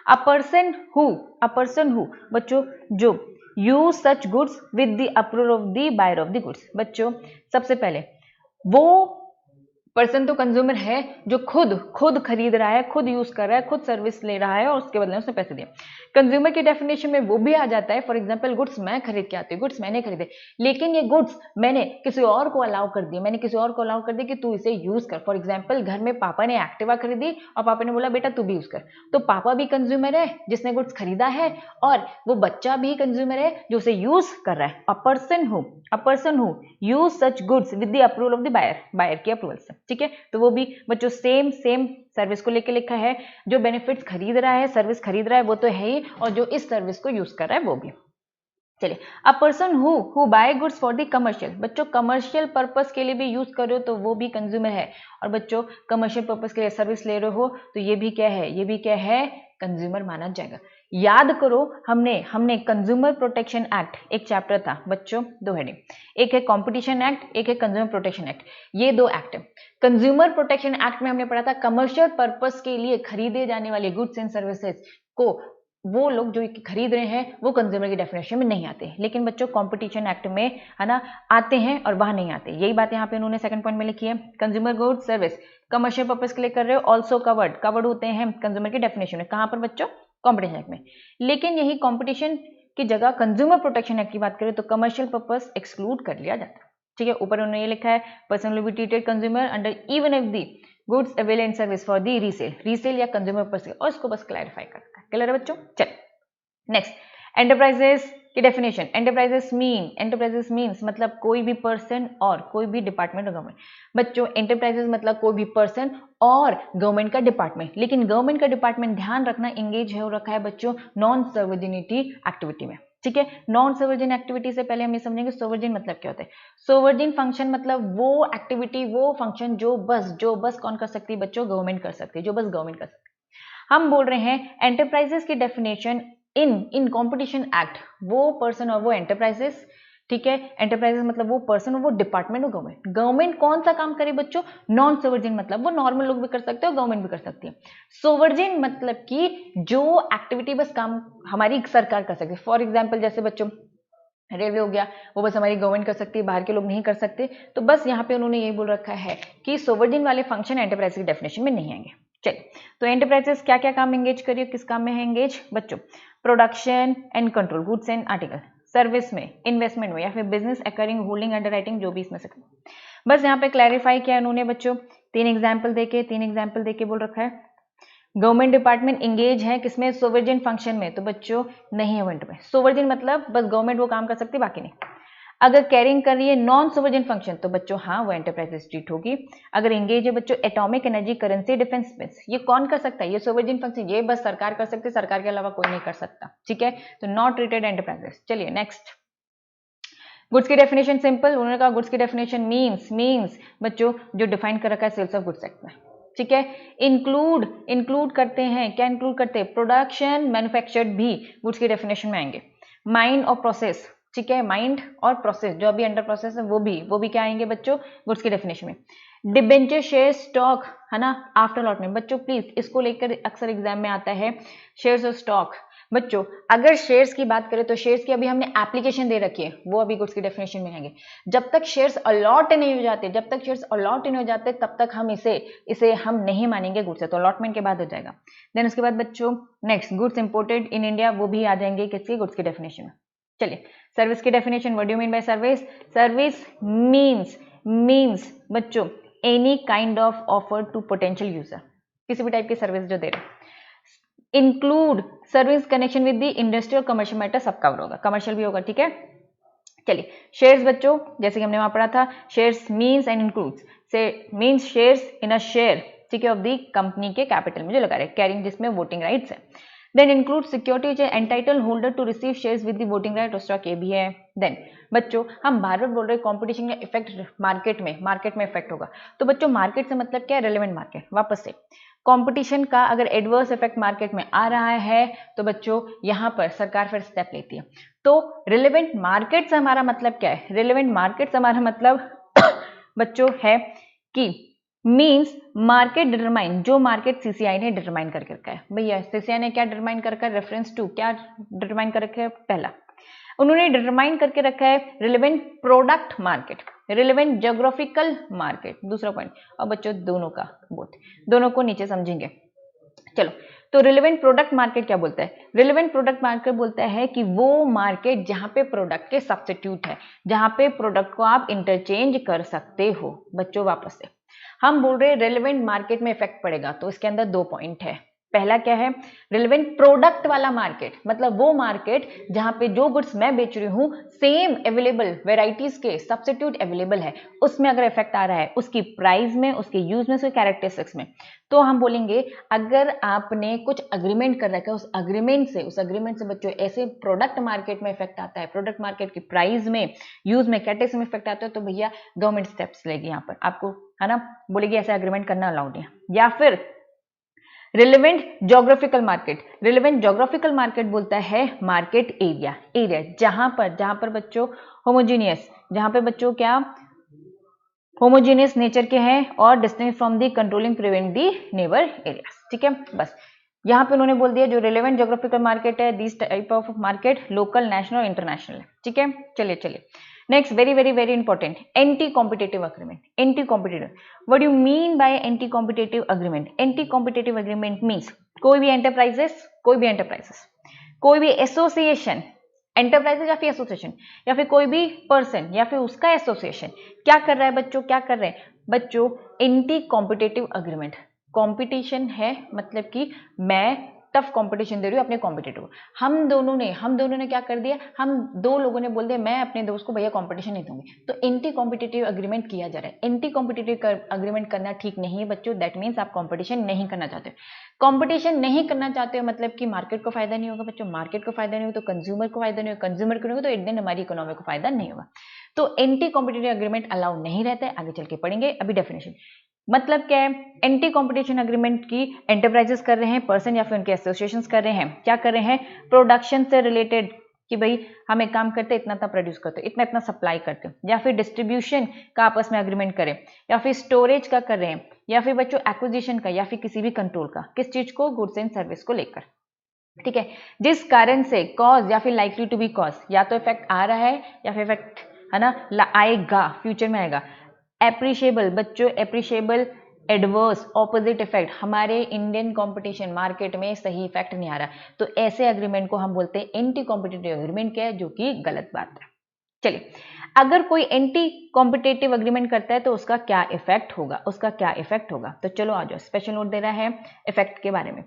अ पर्सन हु बच्चों जो use such goods with the approval of the buyer of the goods. बच्चों सबसे पहले वो पर्सन तो कंज्यूमर है जो खुद खरीद रहा है, खुद यूज कर रहा है, खुद सर्विस ले रहा है और उसके बदले उसने पैसे दिए। कंज्यूमर की डेफिनेशन में वो भी आ जाता है, फॉर एग्जांपल गुड्स मैं खरीद के आती हूँ, गुड्स मैंने खरीदे, लेकिन ये गुड्स मैंने किसी और को अलाउ कर दिया, कि तू इसे यूज कर। फॉर एग्जाम्पल घर में पापा ने एक्टिवा खरीदी और पापा ने बोला बेटा तू भी यूज कर, तो पापा भी कंज्यूमर है जिसने गुड्स खरीदा है, और वो बच्चा भी कंज्यूमर है जो उसे यूज कर रहा है। A person who use such goods with the approval of the buyer की अप्रूवल से। ठीक है, तो वो भी बच्चों सेम सर्विस को लेके लिखा है, जो बेनिफिट्स खरीद रहा है, सर्विस खरीद रहा है वो तो है ही, और जो इस सर्विस को यूज कर रहा है वो भी। चलिए, a person who buy goods for the commercial, बच्चों कमर्शियल पर्पस के लिए भी यूज कर रहे हो तो वो भी कंज्यूमर है, और बच्चों कमर्शियल पर्पस के लिए सर्विस ले रहे हो तो ये भी क्या है, ये भी क्या है, कंज्यूमर माना जाएगा। याद करो हमने कंज्यूमर प्रोटेक्शन एक्ट, एक चैप्टर था बच्चों, दो हेडिंग, एक है कॉम्पिटिशन एक्ट, एक है कंज्यूमर प्रोटेक्शन एक्ट, ये दो एक्ट है। कंज्यूमर प्रोटेक्शन एक्ट में हमने पढ़ा था कमर्शियल पर्पस के लिए खरीदे जाने वाले गुड्स एंड सर्विसेज को वो लोग जो खरीद रहे हैं वो कंज्यूमर की डेफिनेशन में नहीं आते, लेकिन बच्चों कॉम्पिटिशन एक्ट में है ना आते हैं और वहां नहीं आते। यही बात यहाँ पे उन्होंने सेकंड पॉइंट में लिखी है, consumer goods service commercial purpose के लिए कर रहे हो, ऑल्सो कवर्ड होते हैं कंज्यूमर की डेफिनेशन में, कहां पर बच्चों, कॉम्पिटिशन एक्ट में। लेकिन यही कॉम्पिटिशन की जगह कंज्यूमर प्रोटेक्शन एक्ट की बात करें तो कमर्शियल पर्पस एक्सक्लूड कर लिया जाता है। ठीक है, ऊपर उन्होंने ये लिखा है person will be treated consumer under even if the goods avail and service for the resale या कंज्यूमर पर्पस, और इसको बस क्लैरिफाई करता है। क्लियर है बच्चों? चल नेक्स्ट, एंटरप्राइजेस की डेफिनेशन। एंटरप्राइजेस मीन्स मतलब कोई भी पर्सन और कोई भी डिपार्टमेंट और गवर्नमेंट। बच्चों एंटरप्राइजेस मतलब कोई भी पर्सन और गवर्नमेंट का डिपार्टमेंट, लेकिन गवर्नमेंट का डिपार्टमेंट ध्यान रखना इंगेज हो रखा है बच्चों नॉन सर्वजनिटी एक्टिविटी में। ठीक है, नॉन सोवर्जिन एक्टिविटी से पहले हम ये समझेंगे सोवर्जिन मतलब क्या होता है। सोवर्जिन फंक्शन मतलब वो एक्टिविटी, वो फंक्शन जो बस कौन कर सकती है बच्चों, गवर्नमेंट कर सकती है, जो बस गवर्नमेंट कर सकती है। हम बोल रहे हैं एंटरप्राइजेस की डेफिनेशन इन कॉम्पिटिशन एक्ट, वो पर्सन और वो एंटरप्राइजेस। ठीक है, एंटरप्राइजेस मतलब वो पर्सन और वो डिपार्टमेंट और गवर्नमेंट। गवर्नमेंट कौन सा काम करे बच्चों, नॉन सोवर्जिन मतलब वो नॉर्मल लोग भी कर सकते हो, गवर्नमेंट भी कर सकती है। सोवर्जिन मतलब कि जो एक्टिविटी बस काम हमारी सरकार कर सकती है। फॉर एग्जाम्पल जैसे बच्चों रेलवे हो गया, वो बस हमारी गवर्नमेंट कर सकती है, बाहर के लोग नहीं कर सकते। तो बस यहाँ पे उन्होंने ये बोल रखा है कि सोवर्जिन वाले फंक्शन एंटरप्राइज की डेफिनेशन में नहीं आएंगे। चलिए, तो एंटरप्राइजेस क्या क्या काम एंगेज करिए, किस काम में है एंगेज बच्चों, production and control goods and article, service में, इन्वेस्टमेंट में, या फिर बिजनेस एक्वायरिंग, होल्डिंग, अंडरराइटिंग, जो भी इसमें से। बस यहाँ पे क्लैरिफाई किया उन्होंने बच्चों, तीन एग्जाम्पल देके बोल रखा है गवर्नमेंट डिपार्टमेंट इंगेज है किसमें, सोवर्जिन फंक्शन में, तो बच्चों नहीं है इवेंट में। सोवर्जिन मतलब बस गवर्नमेंट वो काम कर सकती है, बाकी नहीं। अगर कैरिंग कर रही है नॉन सोवर्जिन फंक्शन तो बच्चों हाँ वो एंटरप्राइज स्ट्रीट होगी। अगर एंगेज है बच्चों atomic energy, currency, defence space, ये कौन कर सकता है, ये सोवर्जिन फंक्शन, ये बस सरकार कर सकती है, सरकार के अलावा कोई नहीं कर सकता। ठीक है, तो नॉट ट्रीटेड एंटरप्राइजेस। चलिए नेक्स्ट, गुड्स की डेफिनेशन सिंपल, उन्होंने कहा गुड्स की डेफिनेशन मीन्स बच्चों जो डिफाइन कर रखा है सेल्स ऑफ गुड्स एक्ट में। ठीक है, इंक्लूड करते हैं, क्या इंक्लूड करते हैं, प्रोडक्शन, मैन्युफैक्चर्ड भी गुड्स की डेफिनेशन में आएंगे। माइंड और प्रोसेस, ठीक है, माइंड और प्रोसेस जो अभी अंडर प्रोसेस है वो भी क्या आएंगे बच्चों गुड्स की डेफिनेशन में। डिबेंचर, शेयर, स्टॉक, है ना, आफ्टर अलॉटमेंट। बच्चों प्लीज इसको लेकर अक्सर एग्जाम में आता है शेयर्स और स्टॉक। बच्चों अगर शेयर्स की बात करें तो शेयर्स की अभी हमने एप्लीकेशन दे रखी है, वो अभी गुड्स की डेफिनेशन में आएंगे। जब तक शेयर्स अलॉट नहीं हो जाते तब तक हम इसे हम नहीं मानेंगे गुड्स है, तो अलॉटमेंट के बाद हो जाएगा। देन उसके बाद बच्चों next, goods imported in India, वो भी आ जाएंगे किसकी, गुड्स की डेफिनेशन में। चलिए, सर्विस की definition, what do you mean by service. Service means बच्चों any kind of offer to potential user, किसी भी टाइप की सर्विस जो दे रहे। Include service connection with the industrial commercial matter, सब कवर होगा, कमर्शियल भी होगा। ठीक है, चलिए शेयर्स बच्चों जैसे कि हमने वहां पढ़ा था, शेयर्स मीन्स एंड इंक्लूड्स, से means shares in a share, ठीक है, ऑफ द कंपनी के कैपिटल में जो लगा रहे, कैरिंग जिसमें वोटिंग राइट्स है। Then include security entitle holder to receive shares with the voting right, stock, ये भी है। देन बच्चों हम बार बार बोल रहे हैं कॉम्पिटिशन का इफेक्ट मार्केट में इफेक्ट होगा, तो बच्चों मार्केट से मतलब क्या है, रेलेवेंट मार्केट। वापस से कंपटीशन का अगर एडवर्स इफेक्ट मार्केट में आ रहा है तो बच्चों यहां पर सरकार फिर स्टेप लेती है। तो रिलेवेंट मार्केट से हमारा मतलब क्या है, रिलेवेंट मार्केट से हमारा मतलब बच्चों है कि मींस मार्केट डिटरमाइन, जो मार्केट सीसीआई ने डिटरमाइन करके रखा है। भैया सीसीआई ने क्या डिटरमाइन कर रखा है, रेफरेंस टू क्या डिटरमाइन कर रखा है, पहला उन्होंने डिटरमाइन करके रखा है relevant product market, relevant geographical market, दूसरा पॉइंट। और बच्चों दोनों का दोनों को नीचे समझेंगे। चलो, तो रिलेवेंट प्रोडक्ट मार्केट क्या बोलता है, रिलेवेंट प्रोडक्ट मार्केट बोलता है कि वो मार्केट जहां पे प्रोडक्ट के सब्स्टिट्यूट है, जहां पे प्रोडक्ट को आप इंटरचेंज कर सकते हो। बच्चों वापस से हम बोल रहे हैं रेलेवेंट मार्केट में इफेक्ट पड़ेगा, तो इसके अंदर दो पॉइंट है। पहला क्या है, रिलेवेंट प्रोडक्ट वाला मार्केट, मतलब वो मार्केट जहां पे जो गुड्स मैं बेच रही हूं सेम अवेलेबल वेराइटीज के सब्स्टिट्यूट अवेलेबल है, उसमें अगर इफेक्ट आ रहा है उसकी प्राइस में, उसके यूज में, उसके कैरेक्टरिस्टिक्स में, तो हम बोलेंगे अगर आपने कुछ अग्रीमेंट कर रखा है उस अग्रीमेंट से बच्चों ऐसे प्रोडक्ट मार्केट में इफेक्ट आता है, प्रोडक्ट मार्केट की प्राइस में, यूज में, कैटेगरीज में इफेक्ट आता है, तो भैया गवर्नमेंट स्टेप्स लेगी यहाँ पर आपको, है ना, बोलेगी ऐसे अग्रीमेंट करना अलाउड है। या फिर relevant geographical market, relevant geographical market बोलता है मार्केट एरिया, जहां पर बच्चों होमोजीनियस, जहां पे बच्चों क्या होमोजीनियस नेचर के हैं और distinct from the controlling prevent the neighbour areas. ठीक है, बस यहां पे उन्होंने बोल दिया जो रिलेवेंट ज्योग्राफिकल मार्केट है, this type of market local, national, international है। ठीक है, चलिए next, very very very important, anti competitive agreement. Anti competitive, what do you mean bye anti competitive agreement? Anti competitive agreement means कोई भी enterprises, कोई भी association, enterprises या फिर एसोसिएशन, या फिर कोई भी पर्सन या फिर उसका एसोसिएशन क्या कर रहा है बच्चों, बच्चों एंटी कॉम्पिटेटिव अग्रीमेंट। कॉम्पिटिशन है मतलब कि मैं टफ कंपटीशन दे रही हूँ अपने कॉम्पिटिटर को। हम दोनों ने क्या कर दिया, हम दो लोगों ने बोल दिया मैं अपने दोस्त को भैया कंपटीशन नहीं दूंगी, तो एंटी कॉम्पिटिटिव अग्रीमेंट किया जा रहा है। एंटी कॉम्पिटिटिव अग्रीमेंट करना ठीक नहीं है बच्चों, दैट मीन्स आप कंपटीशन नहीं करना चाहते हो। कंपटीशन नहीं करना चाहते हो मतलब कि मार्केट को फायदा नहीं होगा बच्चों, मार्केट को फायदा नहीं होगा तो कंज्यूमर को फायदा नहीं होगा, कंज्यूमर को नहीं होगा तो एक दिन हमारी इकोनॉमी को फायदा नहीं होगा। तो एंटी कॉम्पिटिटिव अग्रीमेंट अलाउ नहीं रहता है, आगे चल के पढ़ेंगे। अभी डेफिनेशन मतलब क्या है, एंटी कॉम्पिटिशन अग्रीमेंट की एंटरप्राइजेस कर रहे हैं, पर्सन या फिर उनके एसोसिएशंस कर रहे हैं, क्या कर रहे हैं, प्रोडक्शन से रिलेटेड कि भाई हम एक काम करते इतना प्रोड्यूस करते, इतना सप्लाई करते, या फिर डिस्ट्रीब्यूशन का आपस में अग्रीमेंट करें, या फिर स्टोरेज का कर रहे हैं, या फिर बच्चों एक्विजिशन का, या फिर किसी भी कंट्रोल का, किस चीज को, गुड्स एंड सर्विस को लेकर। ठीक है, जिस कारण से कॉज या फिर लाइकली टू बी कॉज, या तो इफेक्ट आ रहा है या फिर इफेक्ट है ना आएगा, फ्यूचर में आएगा। एप्रिशिएबल बच्चों, एप्रिशिएबल, एडवर्स, ऑपोजिट इफेक्ट, हमारे इंडियन कंपटीशन मार्केट में सही इफेक्ट नहीं आ रहा, तो ऐसे अग्रीमेंट को हम बोलते हैं एंटी कॉम्पिटिटिव अग्रीमेंट, क्या है, जो कि गलत बात है। चलिए, अगर कोई एंटी कॉम्पिटिटिव अग्रीमेंट करता है तो उसका क्या इफेक्ट होगा, तो चलो आ जाओ, स्पेशल नोट दे रहा है इफेक्ट के बारे में।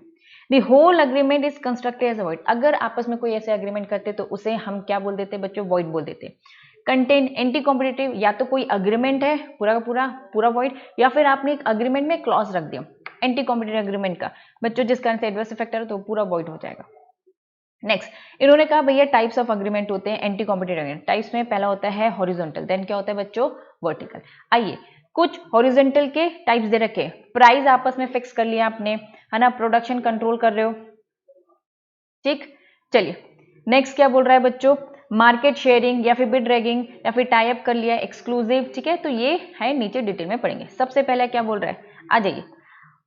The whole agreement is constructed as a void. अगर आपस में कोई ऐसे अग्रीमेंट करते तो उसे हम क्या बोल देते बच्चों, वॉइड बोल देते। कंटेन एंटी कॉम्पिटिटिव, या तो कोई अग्रीमेंट है पूरा का पूरा वॉइड, या फिर आपने एक अग्रीमेंट में क्लॉज रख दिया एंटी कॉम्पिटिटिव अग्रीमेंट का बच्चों, जिस कारण से एडवर्स इफेक्ट है तो पूरा वॉइड हो जाएगा। नेक्स्ट, इन्होंने कहा भैया टाइप्स ऑफ अग्रीमेंट होते हैं एंटी कॉम्पिटिटिव अग्रीमेंट। टाइप्स में पहला होता है हॉरिजॉन्टल, देन क्या होता है बच्चों, वर्टिकल। आइए, कुछ हॉरिजॉन्टल के टाइप्स दे रखे, प्राइस आपस में फिक्स कर लिया आपने, है ना, प्रोडक्शन कंट्रोल कर रहे हो। ठीक, चलिए नेक्स्ट क्या बोल रहा है बच्चों, मार्केट शेयरिंग या फिर बिड रैगिंग या फिर टाई अप कर लिया, एक्सक्लूसिव। ठीक है, तो ये है, नीचे डिटेल में पढ़ेंगे। सबसे पहले क्या बोल रहा है, आ जाइए,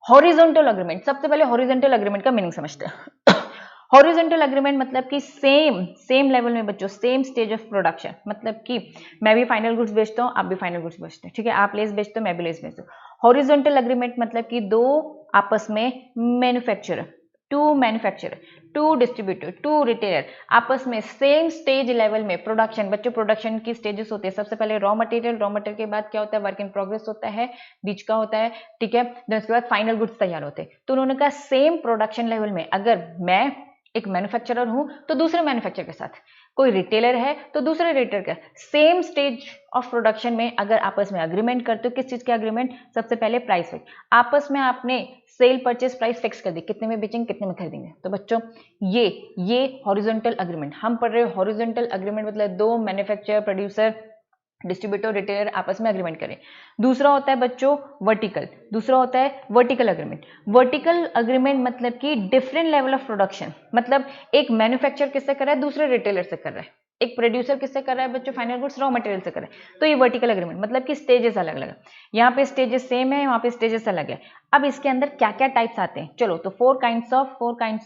हॉरिजॉन्टल अग्रीमेंट। सबसे पहले हॉरिजॉन्टल अग्रीमेंट का मीनिंग समझते हैं। हॉरिजॉन्टल अग्रीमेंट मतलब कि सेम लेवल में बच्चों, सेम स्टेज ऑफ प्रोडक्शन, मतलब कि मैं भी फाइनल गुड्स बेचता हूं, आप भी फाइनल गुड्स बेचते हैं, ठीक है, आप लेस बेचते हो, मैं भी लेस बेचता हूं। हॉरिजॉन्टल अग्रीमेंट मतलब कि दो आपस में manufacturer, to distributor, to retailer आपस में सेम स्टेज लेवल में प्रोडक्शन। बच्चों प्रोडक्शन की स्टेजेस होते हैं, सबसे पहले रॉ मटेरियल के बाद क्या होता है, वर्क इन प्रोग्रेस होता है, बीच का होता है, ठीक है, देन उसके बाद फाइनल गुड्स तैयार होते हैं। तो उन्होंने कहा सेम प्रोडक्शन लेवल में अगर मैं एक मैन्युफैक्चरर हूं तो दूसरे मैन्युफैक्चरर के साथ, कोई रिटेलर है तो दूसरे रिटेलर का, सेम स्टेज ऑफ प्रोडक्शन में अगर आपस में अग्रीमेंट करते हो, किस चीज के अग्रीमेंट, सबसे पहले प्राइस फिक्स, आपस में आपने सेल परचेज प्राइस फिक्स कर दी, कितने में बेचेंगे, कितने में खरीदेंगे। तो बच्चों ये हॉरिजॉन्टल अग्रीमेंट हम पढ़ रहे हो। हॉरिजॉन्टल अग्रीमेंट मतलब दो मैन्युफैक्चरर, प्रोड्यूसर, डिस्ट्रीब्यूटर, रिटेलर आपस में अग्रीमेंट करें। दूसरा होता है बच्चों वर्टिकल अग्रीमेंट। वर्टिकल अग्रीमेंट मतलब कि डिफरेंट लेवल ऑफ प्रोडक्शन, मतलब एक मैन्युफैक्चर किससे कर रहा है, दूसरे रिटेलर से कर रहा है, एक प्रोड्यूसर किससे कर रहा है बच्चों, फाइनल गुड्स रॉ मटेरियल से कर रहा है। तो ये वर्टिकल अग्रीमेंट मतलब कि स्टेजेस अलग अलग है, यहाँ पे स्टेजेस सेम है, वहां पे स्टेजेस अलग है। अब इसके अंदर क्या क्या टाइप्स आते हैं, चलो, तो फोर काइंड्स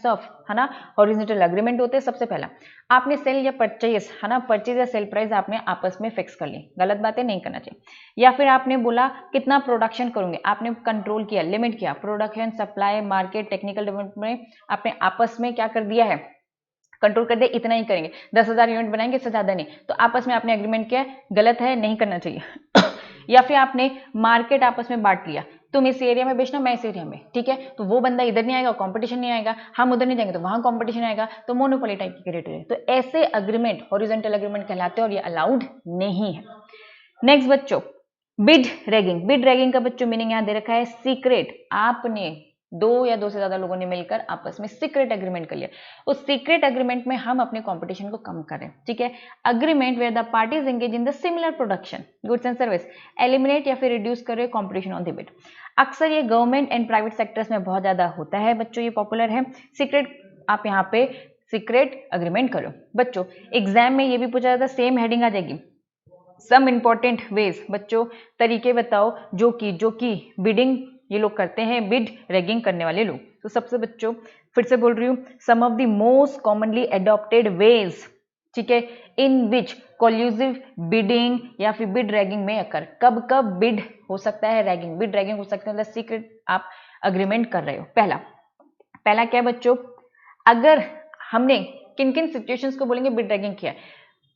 ऑफ है ना हॉरिजॉन्टल अग्रीमेंट होते हैं। सबसे पहला आपने सेल या परचेज, है ना, परचेज या सेल प्राइस आपने आपस में फिक्स कर ली, गलत बातें नहीं करना चाहिए। या फिर आपने बोला कितना प्रोडक्शन करोगे, आपने कंट्रोल किया, लिमिट किया, production, supply, market, technical development में आपने आपस में क्या कर दिया है, कंट्रोल कर दिया, इतना ही करेंगे, 10,000 यूनिट बनाएंगे, इससे ज्यादा नहीं। तो आपस में आपने एग्रीमेंट किया, गलत है, नहीं करना चाहिए। या फिर आपने मार्केट आपस में बांट लिया, तुम इस एरिया में बेचना, मैं इस एरिया में, ठीक है। तो वो बंदा इधर नहीं आएगा, कंपटीशन नहीं आएगा, हम उधर नहीं जाएंगे तो वहां कंपटीशन आएगा, तो मोनोपोली टाइप की क्राइटेरिया। तो ऐसे अग्रीमेंट हॉरिजॉन्टल अग्रीमेंट कहलाते हैं और ये अलाउड नहीं है। नेक्स्ट बच्चों, बिड रैगिंग। बिड रैगिंग का बच्चों मीनिंग यहां दे रखा है सीक्रेट, आपने दो या दो से ज्यादा लोगों ने मिलकर आपस में सीक्रेट एग्रीमेंट कर लिया, उस सीक्रेट एग्रीमेंट में हम अपने कंपटीशन को कम कर रहे हैं, ठीक है। Agreement where the parties engage in the similar production goods and service, eliminate या फिर रिड्यूस कर रहे कंपटीशन ऑन द बिड। अक्सर ये गवर्नमेंट एंड प्राइवेट सेक्टर्स में बहुत ज्यादा होता है बच्चों, ये पॉपुलर है। सीक्रेट, आप यहाँ पे सीक्रेट अग्रीमेंट करो। बच्चों एग्जाम में ये भी पूछा जाता है, सेम हेडिंग आ जाएगी, सम इंपॉर्टेंट वेज। बच्चों तरीके बताओ जो कि बिडिंग ये लोग करते हैं, बिड रैगिंग करने वाले लोग। तो सबसे बच्चों फिर से बोल रही हूँ, some of the most commonly adopted ways, ठीक है, इन विच कोल्यूसिव बिडिंग या फिर बिड रैगिंग में अकर। कब कब बिड हो सकता है, रैगिंग, बिड रैगिंग हो सकता है, मतलब सीक्रेट आप अग्रीमेंट कर रहे हो। पहला क्या बच्चों, अगर हमने किन किन सिचुएशंस को बोलेंगे बिड रैगिंग किया,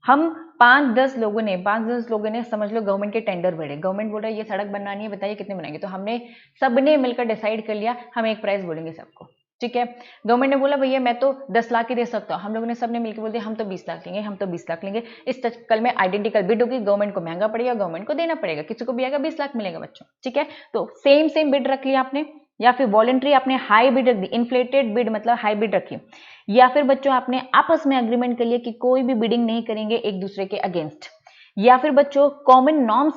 हम 5-10 लोगों ने समझ लो गवर्नमेंट के टेंडर भरे, गवर्नमेंट बोल रहा है ये सड़क बनानी है, बताइए कितने बनाएंगे, तो हमने सबने मिलकर डिसाइड कर लिया हम एक प्राइस बोलेंगे सबको, ठीक है। गवर्नमेंट ने बोला भैया मैं तो 10 लाख ही दे सकता हूँ, हम लोगों ने सबने मिलकर बोल दिया हम तो 20 लाख लेंगे, हम तो 20 लाख लेंगे। इस चक्कर में आइडेंटिकल बिड होगी, गवर्नमेंट को महंगा पड़ेगा, गवर्नमेंट को देना पड़ेगा, किसी को भी आएगा 20 लाख मिलेगा बच्चों, ठीक है। तो सेम बिड रख लिया आपने, या फिर वॉलेंट्री आपने हाई बिड रख दी, इन्फ्लेटेड बिड मतलब हाई बिड रखी, या फिर बच्चों आपने आपस में एग्रीमेंट कर लिया कि कोई भी बिडिंग नहीं करेंगे एक दूसरे के अगेंस्ट, या फिर बच्चों कॉमन नॉर्म्स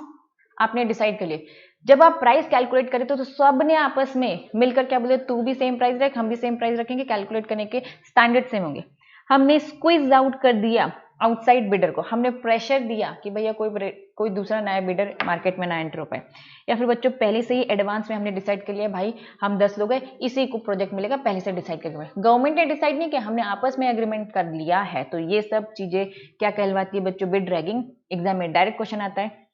आपने डिसाइड कर लिए। जब आप प्राइस कैलकुलेट करें तो सब ने आपस में मिलकर क्या बोले, तू भी सेम प्राइस रख, हम भी सेम प्राइस रखेंगे, कैलकुलेट करने के स्टैंडर्ड सेम होंगे। हमने स्क्वीज आउट कर दिया आउटसाइड बिडर को, हमने प्रेशर दिया कि भैया कोई दूसरा नया बिडर मार्केट में ना एंटर हो पाए, या फिर बच्चों पहले से ही एडवांस में हमने डिसाइड कर लिया भाई हम 10 लोग हैं, इसी को प्रोजेक्ट मिलेगा, पहले से डिसाइड करके, गवर्नमेंट ने डिसाइड नहीं किया, हमने आपस में एग्रीमेंट कर लिया है। तो ये सब चीजें क्या कहलवाती है बच्चों, बिड रैगिंग। एग्जाम में डायरेक्ट क्वेश्चन आता है।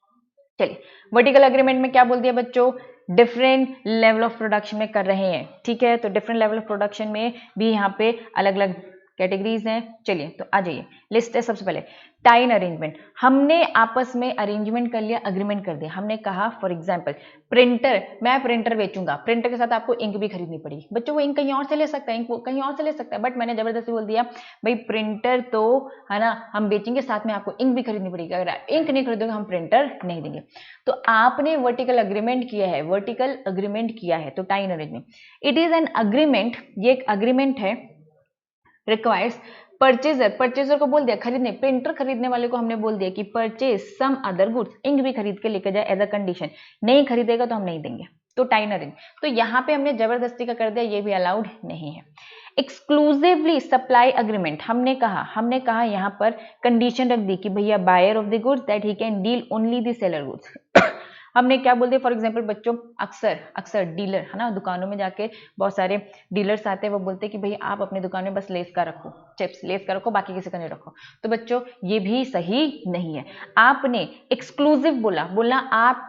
चलिए वर्टिकल एग्रीमेंट में क्या बोल दिया बच्चों, डिफरेंट लेवल ऑफ प्रोडक्शन में कर रहे हैं, ठीक है। तो डिफरेंट लेवल ऑफ प्रोडक्शन में भी यहाँ पे अलग अलग कैटेगरीज हैं। चलिए तो आ जाइए, लिस्ट है सबसे पहले टाइन अरेंजमेंट, हमने आपस में अरेंजमेंट कर लिया, अग्रीमेंट कर दिया। हमने कहा फॉर एग्जांपल प्रिंटर, मैं प्रिंटर बेचूंगा, प्रिंटर के साथ आपको इंक भी खरीदनी पड़ेगी। बच्चों वो इंक कहीं और से ले सकता है, इंक कहीं और से ले सकता है, बट मैंने जबरदस्ती बोल दिया भाई प्रिंटर तो है ना हम बेचेंगे, साथ में आपको इंक भी खरीदनी पड़ेगी, अगर इंक नहीं खरीदोगे हम प्रिंटर नहीं देंगे। तो आपने वर्टिकल अग्रीमेंट किया है, वर्टिकल अग्रीमेंट किया है, तो टाइन arrangement it is an agreement, ये एक अग्रीमेंट है, रिक्वायर्स परचेजर को बोल दिया खरीदने, प्रिंटर खरीदने वाले को हमने बोल दिया कि purchase some other goods, ink भी खरीद के लेकर जाए एज अ कंडीशन, नहीं खरीदेगा तो हम नहीं देंगे, तो टाइन अरेंज। तो यहाँ पे हमने जबरदस्ती का कर दिया, ये भी अलाउड नहीं है। एक्सक्लूसिवली सप्लाई अग्रीमेंट, हमने कहा यहाँ पर कंडीशन रख दी कि भैया buyer of the goods that he can deal only the seller goods. हमने क्या बोलते हैं फॉर एग्जांपल बच्चों, अक्सर डीलर है ना, दुकानों में जाके बहुत सारे डीलर्स आते हैं, वो बोलते हैं कि भाई आप अपनी दुकान में बस लेस का रखो, चिप्स लेस का रखो, बाकी किसी का नहीं रखो। तो बच्चों ये भी सही नहीं है। आपने एक्सक्लूसिव बोला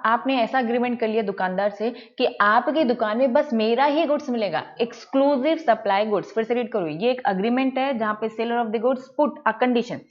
आपने ऐसा अग्रीमेंट कर लिया दुकानदार से कि आपकी दुकान में बस मेरा ही गुड्स मिलेगा, एक्सक्लूसिव सप्लाई गुड्स। फिर से रीड करो, ये एक अग्रीमेंट है जहां पे seller of the goods put a condition,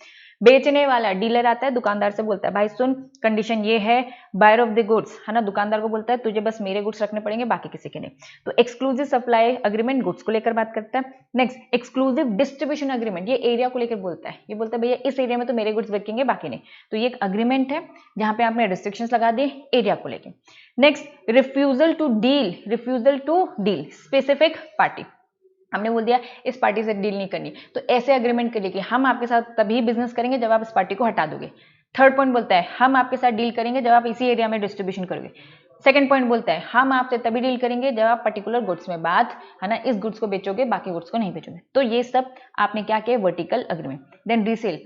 बेचने वाला डीलर आता है दुकानदार से बोलता है भाई सुन कंडीशन ये है, बायर ऑफ द गुड्स है ना दुकानदार को बोलता है तुझे बस मेरे गुड्स रखने पड़ेंगे बाकी किसी के नहीं। तो एक्सक्लूसिव सप्लाई अग्रीमेंट गुड्स को लेकर बात करता है। नेक्स्ट एक्सक्लूसिव डिस्ट्रीब्यूशन अग्रीमेंट, ये एरिया को लेकर बोलता है, ये बोलता है भैया इस एरिया में तो मेरे गुड्स बिकेंगे बाकी नहीं। तो ये एक अग्रीमेंट है जहां पे आपने रिस्ट्रिक्शंस लगा दिए एरिया को लेकर। Next refusal to deal specific party, हमने बोल दिया इस पार्टी से डील नहीं करनी, तो ऐसे अग्रीमेंट करिए कि हम आपके साथ तभी बिजनेस करेंगे जब आप इस पार्टी को हटा दोगे। थर्ड पॉइंट बोलता है हम आपके साथ डील करेंगे जब आप इसी एरिया में डिस्ट्रीब्यूशन करोगे। सेकंड पॉइंट बोलता है हम आपसे तभी डील करेंगे जब आप पर्टिकुलर गुड्स में बात है ना इस गुड्स को बेचोगे बाकी गुड्स को नहीं बेचोगे। तो ये सब आपने क्या किया वर्टिकल अग्रीमेंट। देन रीसेल,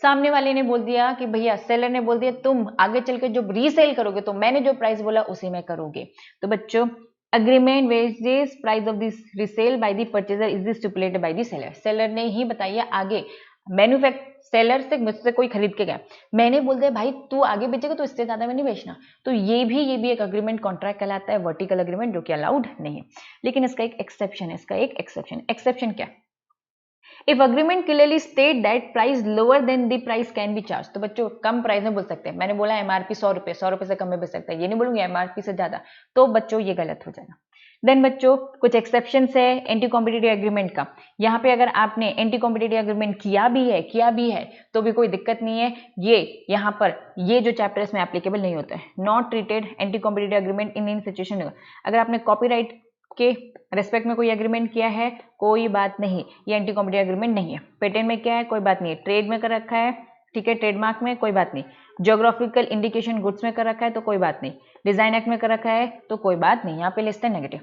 सामने वाले ने बोल दिया कि भैया सेलर ने बोल दिया तुम आगे चल के जो रीसेल करोगे तो मैंने जो प्राइस बोला उसी में करोगे। तो बच्चों agreement wages price of this resale by the purchaser is stipulated by the seller, seller ने ही बताइए आगे सेलर से मुझसे कोई खरीद के गया, मैंने बोल दिया भाई तू आगे बेचेगा तो इससे ज्यादा में नहीं बेचना, तो ये भी एक अग्रीमेंट कॉन्ट्रैक्ट कहलाता है वर्टिकल अग्रीमेंट जो कि अलाउड नहीं है। लेकिन इसका एक एक्सेप्शन है, एक्सेप्शन क्या, if agreement clearly state that price lower than the price can be charge, तो बच्चों कम प्राइस में बोल सकते हैं, मैंने बोला एमआरपी 100 रुपए से कम में बेच सकता है, ये नहीं बोलूंगी एमआरपी से ज्यादा, तो बच्चों ये गलत हो जाएगा। देन बच्चों कुछ एक्सेप्शन है एंटी कॉम्पिटिटिव एग्रीमेंट का। यहाँ पे अगर आपने एंटी कॉम्पिटिटिव एग्रीमेंट किया भी है तो भी कोई दिक्कत नहीं है, ये यहाँ पर ये जो चैप्टर इसमें एप्लीकेबल नहीं होता है। Not treated anti competitive agreement in situation, अगर आपने कॉपीराइट के रेस्पेक्ट में कोई एग्रीमेंट किया है कोई बात नहीं, ये एंटी कॉम्पिटिटिव एग्रीमेंट नहीं है। पेटेंट में क्या है कोई बात नहीं है, ट्रेड में कर रखा है ठीक है, ट्रेडमार्क में कोई बात नहीं, ज्योग्राफिकल इंडिकेशन गुड्स में कर रखा है तो कोई बात नहीं, डिजाइन एक्ट में कर रखा है तो कोई बात नहीं, यहाँ पे लिस्ट है नेगेटिव।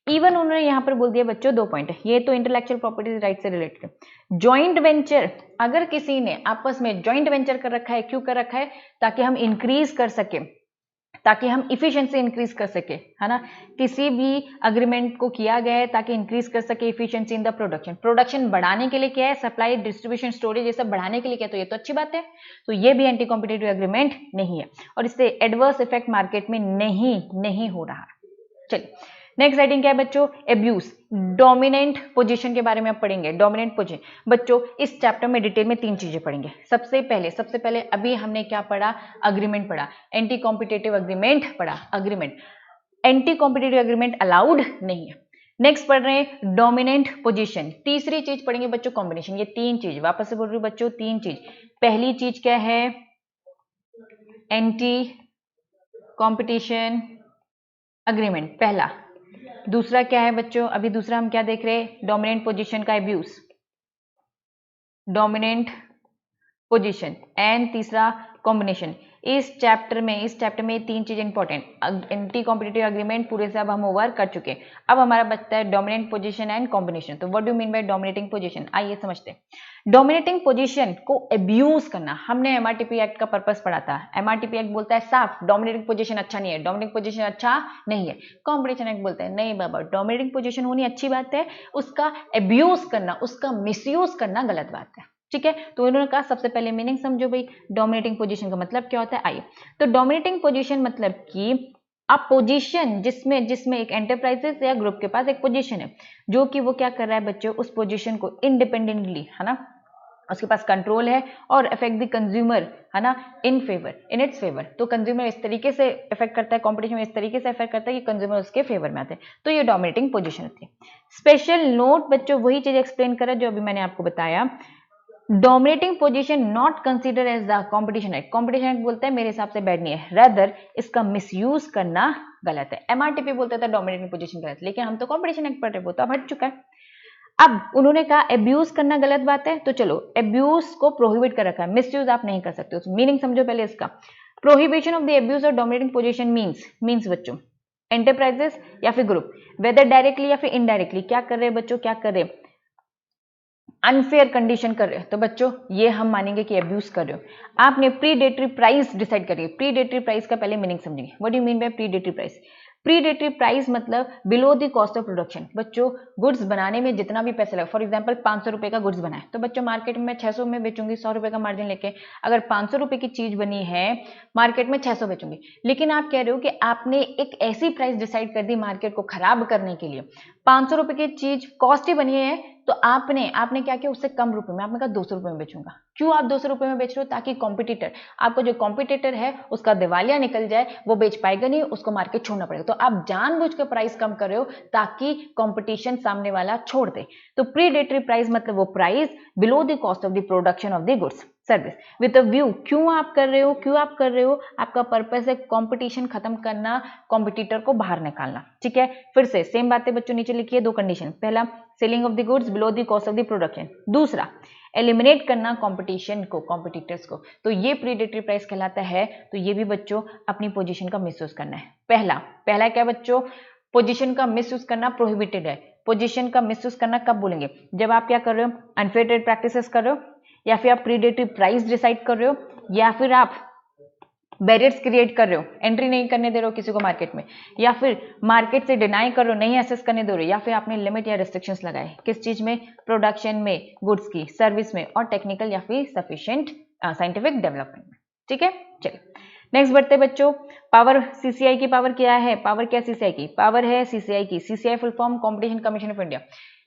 इवन उन्होंने यहाँ पर बोल दिया बच्चों 2 पॉइंट है, ये तो इंटेलेक्चुअल प्रॉपर्टी राइट से रिलेटेड है। जॉइंट वेंचर, अगर किसी ने आपस में जॉइंट वेंचर कर रखा है, क्यों कर रखा है, ताकि हम इंक्रीज कर सके, ताकि हम इफिशिएंसी इंक्रीज कर सके, है ना, किसी भी अग्रीमेंट को किया गया है ताकि इंक्रीज कर सके इफिशिएंसी इन द प्रोडक्शन बढ़ाने के लिए क्या है, सप्लाई डिस्ट्रीब्यूशन स्टोरेज ये सब बढ़ाने के लिए क्या, तो ये तो अच्छी बात है, तो ये भी एंटी कॉम्पिटिटिव एग्रीमेंट नहीं है और इससे एडवर्स इफेक्ट मार्केट में नहीं हो रहा। चलिए नेक्स्ट हेडिंग क्या है बच्चों, एब्यूज, डोमिनेंट पोजीशन के बारे में आप पढ़ेंगे। डोमिनेंट पोजीशन बच्चों इस चैप्टर में डिटेल में 3 चीजें पढ़ेंगे। सबसे पहले अभी हमने क्या पढ़ा, अग्रीमेंट पढ़ा, एंटी कॉम्पिटिटिव एग्रीमेंट पढ़ा, agreement anti competitive agreement allowed नहीं है। नेक्स्ट पढ़ रहे हैं डोमिनेंट पोजीशन। तीसरी चीज पढ़ेंगे बच्चों कॉम्बिनेशन। ये 3 चीज वापस से बोल रही हूँ बच्चों, 3 चीज। पहली चीज क्या है, एंटी कॉम्पिटिशन अग्रीमेंट पहला। दूसरा क्या है बच्चों, अभी दूसरा हम क्या देख रहे हैं, डोमिनेंट पोजीशन का अब्यूज, डोमिनेंट पोजीशन, एंड तीसरा कॉम्बिनेशन। इस चैप्टर में 3 चीज इंपॉर्टेंट, एंटी कॉम्पिटिटिव एग्रीमेंट पूरे से अब हम ओवर कर चुके हैं, अब हमारा बचता है डोमिनेंट पोजीशन एंड कॉम्बिनेशन। तो what do mean by dominating position, आइए समझते हैं। डोमिनेटिंग पोजीशन को अब्यूज करना, हमने एमआरटीपी एक्ट का पर्पस पढ़ा था। एमआरटीपी एक्ट बोलता है साफ डोमिनेटिंग पोजीशन अच्छा नहीं है, डोमिनेटिंग पोजीशन अच्छा नहीं है। कॉम्पिटिशन एक्ट बोलते हैं नहीं बाबा, डोमिनेटिंग पोजीशन होनी अच्छी बात है, उसका अब्यूज करना, उसका मिसयूज करना गलत बात है, ठीक है। तो इन्होंने कहा सबसे पहले मीनिंग समझो भाई, डोमिनेटिंग पोजीशन का मतलब क्या होता है। आइए, तो डोमिनेटिंग पोजीशन मतलब कि अब पोजीशन जिसमें एक एंटरप्राइजेस या ग्रुप के पास एक पोजीशन है, जो कि वो क्या कर रहा है बच्चों, उस पोजीशन को इंडिपेंडेंटली, है ना, उसके पास कंट्रोल है और अफेक्ट द कंज्यूमर, है ना, इन इट्स फेवर। तो कंज्यूमर इस तरीके से अफेक्ट करता है, कॉम्पिटिशन में इस तरीके से अफेक्ट करता है कि कंज्यूमर उसके फेवर में आते हैं, तो ये डोमिनेटिंग पोजीशन होती है। स्पेशल नोट बच्चों वही चीज एक्सप्लेन करा जो अभी मैंने आपको बताया। Dominating position not consider as the competition act, competition act बोलता है मेरे हिसाब से बैड नहीं है, रादर इसका मिसयूज करना गलत है। एमआरटीपी बोलता था डोमिनेटिंग पोजीशन गलत, लेकिन हम तो कॉम्पिटिशन एक्ट पढ़ रहे, वो तो अब हट चुका है। अब उन्होंने कहा एब्यूज करना गलत बात है, तो चलो एब्यूज को प्रोहिबिट कर रखा है, मिसयूज आप नहीं कर सकते। उस मीनिंग समझो पहले इसका। Prohibition of the abuse of dominating position means बच्चों एंटरप्राइजेस या फिर ग्रुप वेदर डायरेक्टली या फिर इनडायरेक्टली क्या कर रहे हैं बच्चों, क्या कर रहे हैं, अनफेयर कंडीशन कर रहे हो, तो बच्चों ये हम मानेंगे कि अब्यूज कर रहे हो। आपने प्रीडेटरी प्राइस डिसाइड करिए। प्रीडेटरी प्राइस का पहले मीनिंग समझिए, what do you mean by predatory price. Predatory price मतलब below the cost of production. बच्चों गुड्स बनाने में जितना भी पैसा लगा, फॉर एग्जांपल 500 रुपए का गुड्स बना है, तो बच्चों मार्केट में 600 में बेचूंगी, 100 रुपए का मार्जिन लेके। अगर 500 रुपए की चीज बनी है मार्केट में 600 बेचूंगी, लेकिन आप कह रहे हो कि आपने एक ऐसी प्राइस डिसाइड कर दी मार्केट को खराब करने के लिए, 500 रुपए की चीज कॉस्ट ही बनी है, तो आपने क्या किया, उससे कम रुपए में, आपने कहा 200 रुपए में बेचूंगा। क्यों आप 200 रुपए में बेच रहे हो, ताकि कॉम्पिटिटर, आपको जो कॉम्पिटिटर है उसका दिवालिया निकल जाए, वो बेच पाएगा नहीं, उसको मार्केट छोड़ना पड़ेगा। तो आप जानबूझ के प्राइस कम कर रहे हो ताकि कंपटीशन सामने वाला छोड़ दे। तो प्रीडेटरी प्राइस मतलब वो price below the cost of the production of the goods service with a view. क्यों आप कर रहे हो, आपका पर्पस है कंपटीशन खत्म करना, कॉम्पिटिटर को बाहर निकालना, ठीक है। फिर से सेम बातें बच्चों नीचे लिखिए, 2 कंडीशन। पहला selling of the goods below the cost of the production, दूसरा एलिमिनेट करना कंपटीशन को, कॉम्पिटिटर्स को। तो ये प्रीडेटरी प्राइस कहलाता है। तो ये भी बच्चों अपनी पोजीशन का मिसयूज करना है। पहला क्या बच्चों, पोजीशन का मिसयूज करना प्रोहिबिटेड है। पोजीशन का मिसयूज करना कब बोलेंगे, जब आप क्या कर रहे हो, अनफेयर ट्रेड प्रैक्टिसेस कर रहे हो, या फिर आप प्रीडेटरी प्राइस डिसाइड कर रहे हो, या फिर आप बैरियर्स क्रिएट कर रहे हो, एंट्री नहीं करने दे रहे हो किसी को मार्केट में, या फिर मार्केट से डिनाई कर रहे हो, नहीं एक्सेस करने दे रहे हो, या फिर आपने लिमिट या रिस्ट्रिक्शंस लगाए किस चीज में, प्रोडक्शन में, गुड्स की, सर्विस में, और टेक्निकल या फिर सफिशिएंट साइंटिफिक डेवलपमेंट में, ठीक है। चलिए नेक्स्ट बढ़ते बच्चों। पावर, सीसीआई की पावर क्या है, पावर क्या सीसीआई की पावर है, सीसीआई की, CCI full form competition commission of India.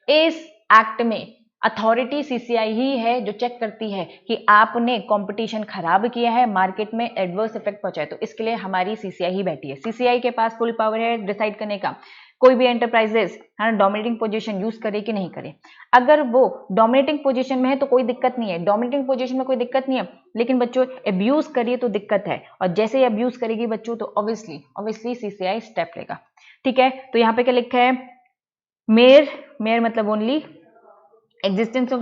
इस एक्ट में अथॉरिटी सीसीआई ही है जो चेक करती है कि आपने कंपटीशन खराब किया है, मार्केट में एडवर्स इफेक्ट पहुंचाए, तो इसके लिए हमारी सीसीआई ही बैठी है। सीसीआई के पास फुल पावर है डिसाइड करने का कोई भी एंटरप्राइजेस है डोमिनेटिंग पोजीशन यूज करे कि नहीं करे। अगर वो डोमिनेटिंग पोजीशन में है तो कोई दिक्कत नहीं है, डोमिनेटिंग पोजीशन में कोई दिक्कत नहीं है, लेकिन बच्चों अब्यूज करिए तो दिक्कत है, और जैसे ही अब्यूज करेगी बच्चों तो ऑब्वियसली सीसीआई स्टेप लेगा। ठीक है, तो यहाँ पे क्या लिखा है, मेयर मतलब only existence of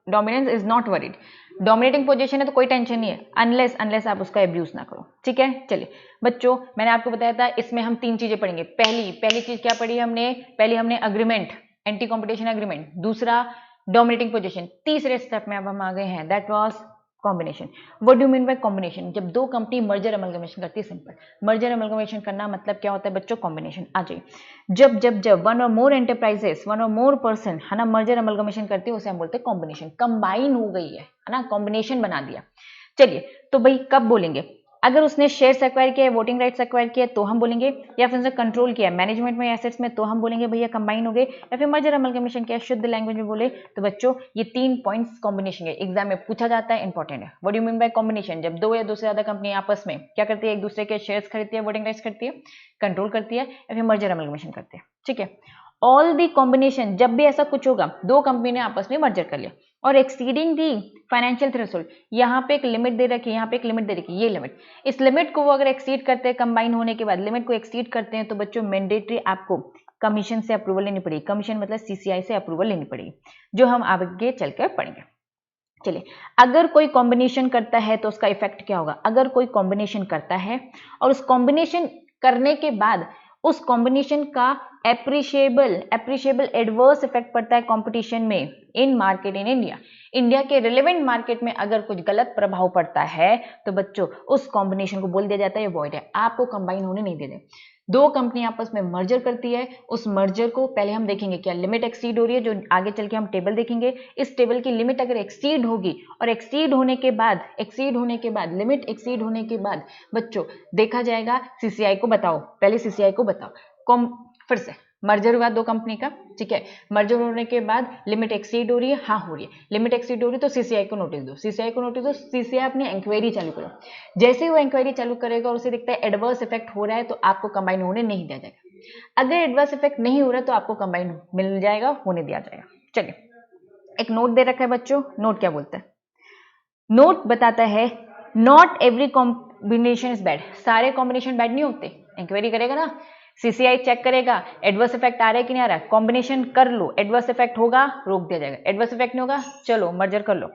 dominance is not worried. Dominating position है तो कोई टेंशन नहीं है, अनलेस आप उसका अब्यूज ना करो। ठीक है, चलिए बच्चों, मैंने आपको बताया था इसमें हम 3 चीजें पढ़ेंगे। पहली चीज क्या पढ़ी हमने, पहले हमने अग्रीमेंट, एंटी कॉम्पिटिशन अग्रीमेंट, दूसरा डोमिनेटिंग पोजीशन, तीसरे स्टेप में अब हम आ गए हैं that was combination. What do mean by combination, जब दो कंपनी मर्जर अमलगमेशन करती है, सिंपल मर्जर अमलगमेशन करना मतलब क्या होता है बच्चों, कॉम्बिनेशन। आ जाइए, जब वन और मोर एंटरप्राइजेस, वन और मोर पर्सन है ना मर्जर अमलगमेशन करती है, उसे हम बोलते हैं कॉम्बिनेशन। कंबाइन हो गई है ना, कॉम्बिनेशन बना दिया। चलिए, तो भाई कब बोलेंगे, अगर उसने शेयर्स एक्वायर किया है, वोटिंग राइट्स एक्वायर किया है तो हम बोलेंगे, या फिर उसने कंट्रोल किया मैनेजमेंट में एसेट्स में तो हम बोलेंगे भैया कंबाइन हो गए, या फिर मर्जर अमलगमेशन किया, शुद्ध लैंग्वेज में बोले तो बच्चों ये 3 पॉइंट्स कॉम्बिनेशन है, एग्जाम में पूछा जाता है, इंपॉर्टेंट है। What do you mean bye combination, जब 2 या 2 से ज्यादा कंपनी आपस में क्या करती है, एक दूसरे के शेयर्स खरीदती है, वोटिंग राइट्स करती है, कंट्रोल करती है, या फिर मर्जर अमलगमेशन करती है। ठीक है, ऑल दी कॉम्बिनेशन, जब भी ऐसा कुछ होगा, 2 कंपनी ने आपस में मर्जर कर लिया और एक्सीडिंग दी फाइनेंशियल थ्रेशोल्ड, यहाँ पे एक लिमिट दे रखी है, यहाँ पे एक लिमिट दे रखी है, ये लिमिट, इस लिमिट को वो अगर एक्सीड करते हैं कंबाइन होने के बाद, लिमिट को एक्सीड करते हैं तो बच्चों मैंडेटरी आपको कमीशन से अप्रूवल लेनी पड़ेगी। कमीशन मतलब सीसीआई से अप्रूवल लेनी पड़ेगी, जो हम आगे चलकर पढ़ेंगे। चलिए, अगर कोई कॉम्बिनेशन करता है तो उसका इफेक्ट क्या होगा, अगर कोई कॉम्बिनेशन करता है और उस कॉम्बिनेशन करने के बाद उस कॉम्बिनेशन का एप्रिशिएबल एडवर्स इफेक्ट पड़ता है कंपटीशन में इन मार्केट इन इंडिया के रिलेवेंट मार्केट में अगर कुछ गलत प्रभाव पड़ता है तो बच्चों उस कॉम्बिनेशन को बोल दिया जाता है वॉइड है, आपको कंबाइन होने नहीं देते। 2 कंपनी आपस में मर्जर करती है, उस मर्जर को पहले हम देखेंगे क्या लिमिट एक्सीड हो रही है, जो आगे चल के हम टेबल देखेंगे। इस टेबल की लिमिट अगर एक्सीड होगी और एक्सीड होने के बाद लिमिट एक्सीड होने के बाद बच्चों देखा जाएगा सीसीआई को बताओ, पहले सीसीआई को बताओ। फिर से मर्जर हुआ 2 कंपनी का, ठीक है, मर्जर होने के बाद लिमिट एक्सीड हो रही है, हाँ हो रही है, लिमिट एक्सीड हो रही है तो सीसीआई को नोटिस दो, सीसीआई अपनी इंक्वायरी चालू करो। जैसे ही वो इंक्वायरी चालू करेगा और उसे दिखता है एडवर्स इफेक्ट हो रहा है तो आपको कंबाइन होने नहीं दिया जाएगा। अगर एडवर्स इफेक्ट नहीं हो रहा है तो आपको कंबाइन मिल जाएगा, होने दिया जाएगा। चलिए, एक नोट दे रखा है बच्चों, नोट क्या बोलता है, नोट बताता है not every combination is bad, सारे कॉम्बिनेशन बैड नहीं होते। इंक्वायरी करेगा ना, सीसीआई चेक करेगा एडवर्स इफेक्ट आ रहा है कि नहीं आ रहा है, कॉम्बिनेशन कर लो, एडवर्स इफेक्ट होगा रोक दिया जाएगा, एडवर्स इफेक्ट नहीं होगा चलो मर्जर कर लो।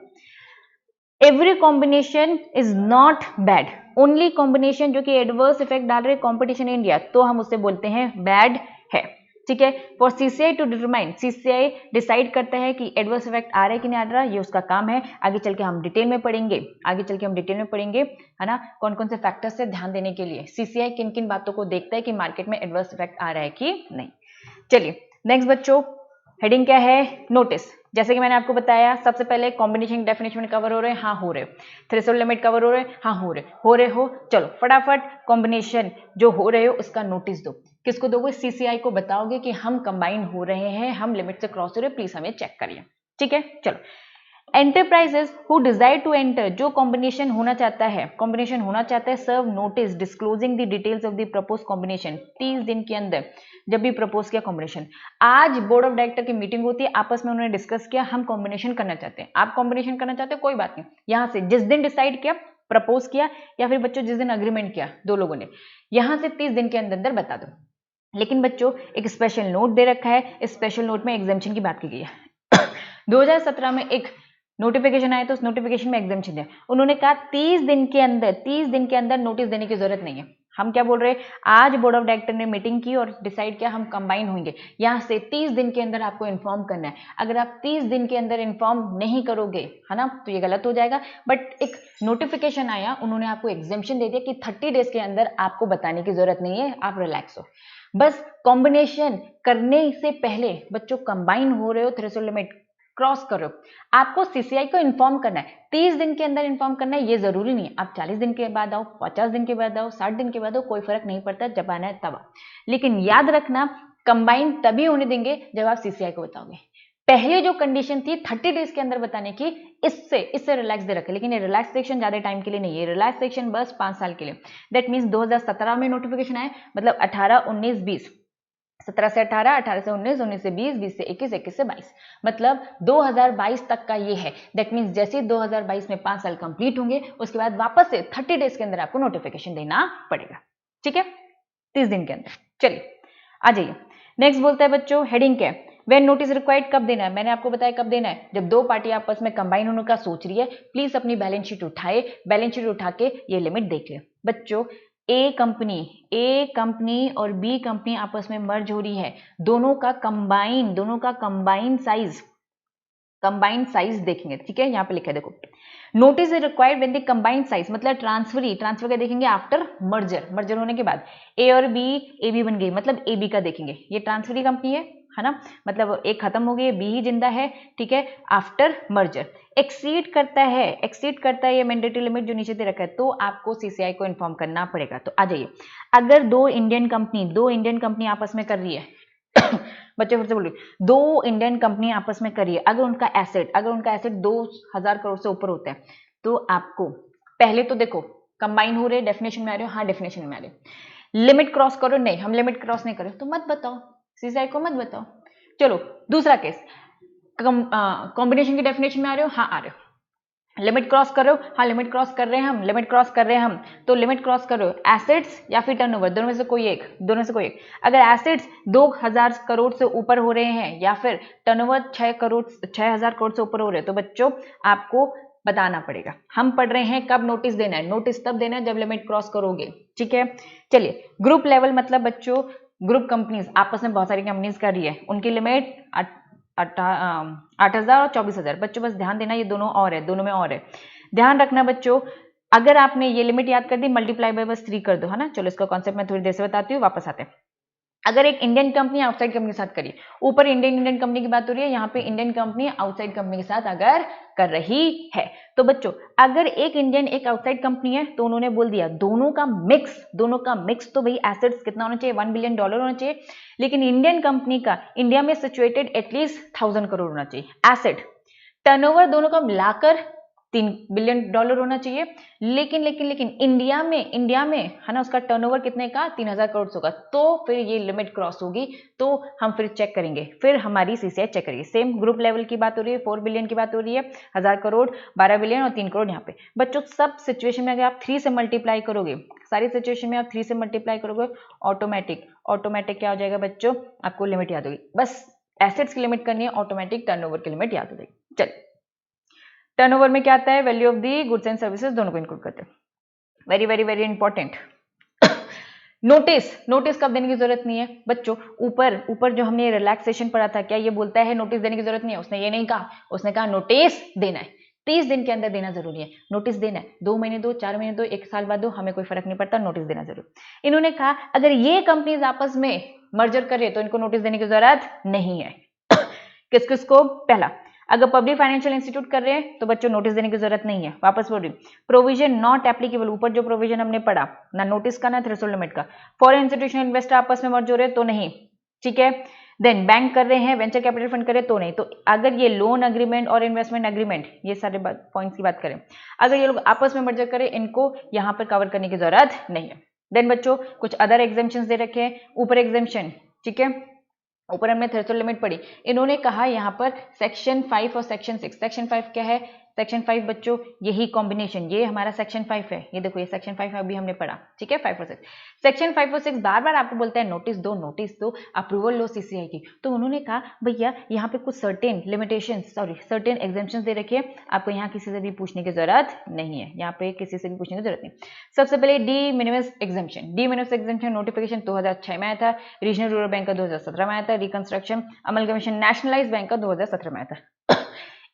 Every combination is not bad, only combination जो कि एडवर्स इफेक्ट डाल रहे कॉम्पिटिशन इंडिया तो हम उससे बोलते हैं बैड है। ठीक है, for CCI to determine, CCI decide करता है कि एडवर्स इफेक्ट आ रहा है कि नहीं आ रहा, ये उसका काम है। आगे चल के हम डिटेल में पढ़ेंगे, है ना, कौन कौन से फैक्टर्स से ध्यान देने के लिए सीसीआई किन किन बातों को देखता है कि मार्केट में एडवर्स इफेक्ट आ रहा है कि नहीं। चलिए नेक्स्ट बच्चों, हेडिंग क्या है, नोटिस। जैसे कि मैंने आपको बताया सबसे पहले कॉम्बिनेशन डेफिनेशन कवर हो रहे हैं, हाँ हो रहे, थ्रेशोल्ड लिमिट कवर हो रहे हैं, हाँ हो रहे हो, चलो फटाफट कॉम्बिनेशन जो हो रहे हो उसका नोटिस दो। किसको दोगे, सीसीआई को बताओगे कि हम कंबाइन हो रहे हैं, हम लिमिट से क्रॉस हो रहे, प्लीज हमें चेक करिए। ठीक है, चलो enterprises who desire to enter, जो कॉम्बिनेशन होना चाहता है, serve notice disclosing the details of the propose combination, 30 दिन के अंदर जब भी प्रपोज किया कॉम्बिनेशन। आज बोर्ड ऑफ डायरेक्टर की मीटिंग होती है, आपस में उन्होंने डिस्कस किया हम कॉम्बिनेशन करना चाहते हैं, आप कॉम्बिनेशन करना चाहते हो कोई बात नहीं, यहां से जिस दिन डिसाइड किया प्रपोज किया या फिर बच्चों जिस दिन अग्रीमेंट किया 2 लोगों ने, यहां से 30 दिन के अंदर बता दो। लेकिन बच्चों एक स्पेशल नोट दे रखा है, इस स्पेशल नोट में एग्जाम्पशन की बात की गई है। 2017 में एक नोटिफिकेशन आया तो उस नोटिफिकेशन में एग्जाम्पशन है, उन्होंने कहा 30 दिन के अंदर नोटिस देने की जरूरत नहीं है। हम क्या बोल रहे हैं, आज बोर्ड ऑफ डायरेक्टर ने मीटिंग की और डिसाइड किया हम कंबाइन होंगे, यहां से 30 दिन के अंदर आपको इन्फॉर्म करना है। अगर आप 30 दिन के अंदर इन्फॉर्म नहीं करोगे है ना तो ये गलत हो जाएगा। बट एक नोटिफिकेशन आया, उन्होंने आपको एग्जाम्पशन दे दिया कि 30 डेज के अंदर आपको बताने की जरूरत नहीं है, आप रिलैक्स हो। बस कॉम्बिनेशन करने से पहले बच्चों कंबाइन हो रहे हो, थ्रेशोल्ड लिमिट क्रॉस करो, आपको सीसीआई को इन्फॉर्म करना है, 30 दिन के अंदर इन्फॉर्म करना है, ये जरूरी नहीं है आप 40 दिन के बाद आओ, 50 दिन के बाद आओ, 60 दिन के बाद आओ, कोई फर्क नहीं पड़ता, जब आना है तब आओ। लेकिन याद रखना कंबाइन तभी होने देंगे जब आप सीसीआई को बताओगे। पहले जो कंडीशन थी 30 डेज के अंदर बताने की, इससे रिलैक्स दे रखे, लेकिन ये रिलैक्सेशन ज्यादा टाइम के लिए नहीं है, रिलैक्सेशन बस 5 साल के लिए। दैट मीन्स 2017 में नोटिफिकेशन आए, मतलब 18, 19, 20, 17 से 18, 18 से 19, 19 से 20, 20 से 21, 21 से 22, मतलब 2022 तक का ये है। दैट मीन्स जैसे 2022 में 5 साल कंप्लीट होंगे, उसके बाद वापस से 30 डेज के अंदर आपको नोटिफिकेशन देना पड़ेगा, ठीक है, 30 दिन के अंदर। चलिए आ जाइए, नेक्स्ट बोलता है बच्चों हेडिंग क्या है, व्हेन नोटिस रिक्वायर्ड कब देना है, मैंने आपको बताया कब देना है, जब दो पार्टी आपस में कंबाइन होने का सोच रही है। प्लीज अपनी बैलेंस शीट उठाए, बैलेंस शीट उठा के ये लिमिट देख ले बच्चों। ए कंपनी और बी कंपनी आपस में मर्ज हो रही है, दोनों का कंबाइन साइज देखेंगे, ठीक है, यहां पे लिखा है देखो, notice is required when the combined size, मतलब ट्रांसफर का देखेंगे आफ्टर मर्जर होने के बाद। ए और बी, ए बी बन गई, मतलब ए बी का देखेंगे, ये ट्रांसफरी कंपनी है ना, मतलब एक खत्म हो गई, बी ही जिंदा है, ठीक है, आफ्टर मर्जर। एक्सीड करता है ये मैंडेटरी लिमिट जो नीचे दे रखा है, तो आपको सीसीआई को इन्फॉर्म करना पड़ेगा। तो आ जाइए, अगर दो इंडियन कंपनी आपस में कर रही है बच्चे फिर से बोलिए, दो इंडियन कंपनी आपस में करिए, अगर उनका एसेट 2000 करोड़ से ऊपर होता है, तो आपको पहले तो देखो कंबाइन हो रहे, डेफिनेशन में आ रहे हो, हाँ डेफिनेशन में आ रहे हो, लिमिट क्रॉस करो, नहीं हम लिमिट क्रॉस नहीं करें तो मत बताओ, सीसीआई को मत बताओ। चलो दूसरा केस, कॉम्बिनेशन की डेफिनेशन में आ रहे हो, हाँ आ रहे हो, लिमिट क्रॉस करो, हाँ लिमिट क्रॉस कर रहे हैं हम, तो लिमिट क्रॉस करो, एसेट्स या फिर टर्नओवर, दोनों में से कोई एक, अगर एसेट्स 2000 करोड़ से ऊपर हो रहे हैं या फिर टर्नओवर 6000 करोड़ से ऊपर हो रहे हैं, तो बच्चों आपको बताना पड़ेगा। हम पढ़ रहे हैं कब नोटिस देना है, नोटिस तब देना है जब लिमिट क्रॉस करोगे, ठीक है। चलिए ग्रुप लेवल, मतलब बच्चों ग्रुप कंपनीज आपस में बहुत सारी कंपनीज कर रही है, उनकी लिमिट 8000 और 24000, बच्चों बस ध्यान देना, ये दोनों में और है, ध्यान रखना बच्चों। अगर आपने ये लिमिट याद कर दी, मल्टीप्लाई बाय बस 3 कर दो, है ना। चलो इसका कॉन्सेप्ट मैं थोड़ी देर से बताती हूँ, वापस आते हैं। अगर एक इंडियन कंपनी आउटसाइड कंपनी के साथ करिए, ऊपर इंडियन कंपनी की बात हो रही है, यहाँ पे इंडियन कंपनी आउटसाइड कंपनी के साथ अगर कर रही है, तो बच्चों अगर एक इंडियन एक आउटसाइड कंपनी है, तो उन्होंने बोल दिया दोनों का मिक्स, तो भाई एसेट्स कितना होना चाहिए, $1 बिलियन होना चाहिए, लेकिन इंडियन कंपनी का इंडिया में सिचुएटेड एटलीस्ट 1000 करोड़ होना चाहिए एसेट, टर्नओवर दोनों का मिलाकर $3 बिलियन होना चाहिए, लेकिन इंडिया में है ना, उसका टर्नओवर कितने का, 3000 करोड़ होगा, तो फिर ये लिमिट क्रॉस होगी, तो हम फिर चेक करेंगे, फिर हमारी सीसीआई चेक करेगी। सेम ग्रुप लेवल की बात हो रही है, 4 बिलियन की बात हो रही है, 1000 करोड़, 12 बिलियन और 3 करोड़ यहाँ पे। बच्चों सब सिचुएशन में अगर आप 3 से मल्टीप्लाई करोगे, सारी सिचुएशन में आप 3 से मल्टीप्लाई करोगे, ऑटोमेटिक क्या हो जाएगा बच्चों, आपको लिमिट याद होगी, बस एसेट्स की लिमिट करनी है, ऑटोमेटिक टर्नओवर की लिमिट याद हो जाएगी। चलिए टर्नओवर में क्या आता है, value of the goods and services, दोनों को इंक्लूड करते हैं, very very very important. Notice कब देने की जरूरत नहीं है बच्चों, ऊपर जो हमने रिलैक्सेशन पढ़ा था, क्या ये बोलता है नोटिस देने की जरूरत नहीं है, उसने ये नहीं कहा, उसने कहा नोटिस देना है, 30 दिन के अंदर देना जरूरी है, नोटिस देना है, 2 महीने दो, 4 महीने दो, 1 साल बाद दो, हमें कोई फर्क नहीं पड़ता, नोटिस देना जरूरी। इन्होंने कहा अगर ये कंपनीज आपस में मर्जर करे तो इनको नोटिस देने की जरूरत नहीं है। किस किस को, पहला अगर पब्लिक फाइनेंशियल इंस्टीट्यूट कर रहे हैं तो बच्चों नोटिस देने की जरूरत नहीं है, वापस बोल रही हूं, प्रोविजन नॉट एप्लीकेबल, ऊपर जो प्रोविजन हमने पढ़ा ना नोटिस का ना थ्रेशोल्ड लिमिट का, फॉरेन इंस्टीट्यूशनल इन्वेस्टर आपस में मर्ज हो रहे हैं तो नहीं, ठीक है। देन बैंक कर रहे हैं, वेंचर कैपिटल फंड कर रहे हैं तो नहीं, तो अगर ये लोन अग्रीमेंट और इन्वेस्टमेंट अग्रीमेंट, ये सारे पॉइंट्स की बात करें, अगर ये लोग आपस में मर्जर करें, इनको यहां पर कवर करने की जरूरत नहीं है। देन बच्चों कुछ अदर एग्जेम्पशंस दे रखे हैं, ऊपर एग्जेम्पशन, ठीक है, ऊपर हमने थ्रेशोल्ड लिमिट पढ़ी, इन्होंने कहा यहां पर सेक्शन 5 और सेक्शन 6, सेक्शन 5 क्या है, सेक्शन 5 बच्चों यही कॉम्बिनेशन, ये हमारा सेक्शन 5 है, ये देखो ये सेक्शन 5 अभी हमने पढ़ा, ठीक है, 5 और 6, सेक्शन 5 और 6 बार बार आपको बोलता है नोटिस दो, अप्रूवल लो सीसीआई की, तो उन्होंने कहा भैया यहाँ पे कुछ सर्टेन एग्जेम्पशंस दे रखे हैं, आपको यहाँ किसी से भी पूछने की जरूरत नहीं है, यहाँ पे किसी से भी पूछने की जरूरत नहीं। सबसे पहले डी मिनिमस एग्जेम्पशन नोटिफिकेशन 2006 में आया था, रीजनल रूरल बैंक का 2017 में आया था, रिकंस्ट्रक्शन अमलगमेशन नेशनलाइज्ड बैंक का 2017 में आया था।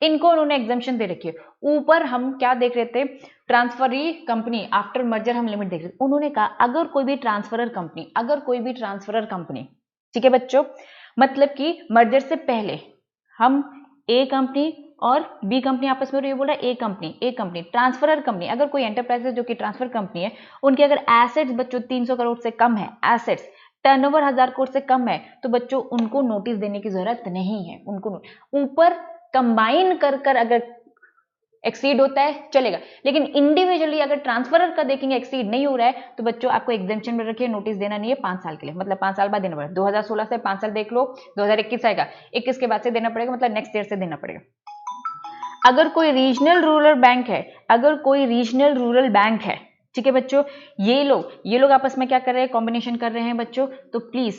इनको उन्होंने एग्जाम्पशन दे रखी है। ऊपर हम क्या देख रहे थे, ट्रांसफरी कंपनी आफ्टर मर्जर हम लिमिट देख रहे थे, उन्होंने कहा अगर कोई भी ट्रांसफरर कंपनी, ठीक है बच्चों, मतलब कि मर्जर से पहले हम ए कंपनी और बी कंपनी आपस में, ये बोला ए कंपनी ट्रांसफरर कंपनी, अगर कोई एंटरप्राइजेस जो कि ट्रांसफर कंपनी है, उनके अगर एसेट्स बच्चों 300 करोड़ से कम है, एसेट्स टर्नओवर 1000 करोड़ से कम है तो बच्चों उनको नोटिस देने की जरूरत नहीं है। उनको ऊपर कंबाइन कर अगर एक्सीड होता है चलेगा, लेकिन इंडिविजुअली अगर ट्रांसफरर का देखेंगे एक्सीड नहीं हो रहा है तो बच्चों आपको एग्जेम्पशन में रखिए, नोटिस देना नहीं है 5 साल के लिए, मतलब 5 साल बाद देना पड़ेगा। 2016 से 5 साल देख लो, 2021 आएगा, 21 के बाद से देना पड़ेगा, मतलब नेक्स्ट ईयर से देना पड़ेगा। अगर कोई रीजनल रूरल बैंक है, अगर कोई रीजनल रूरल बैंक है, ठीक है बच्चों, ये लोग आपस में क्या कर रहे हैं, कॉम्बिनेशन कर रहे हैं बच्चों, तो प्लीज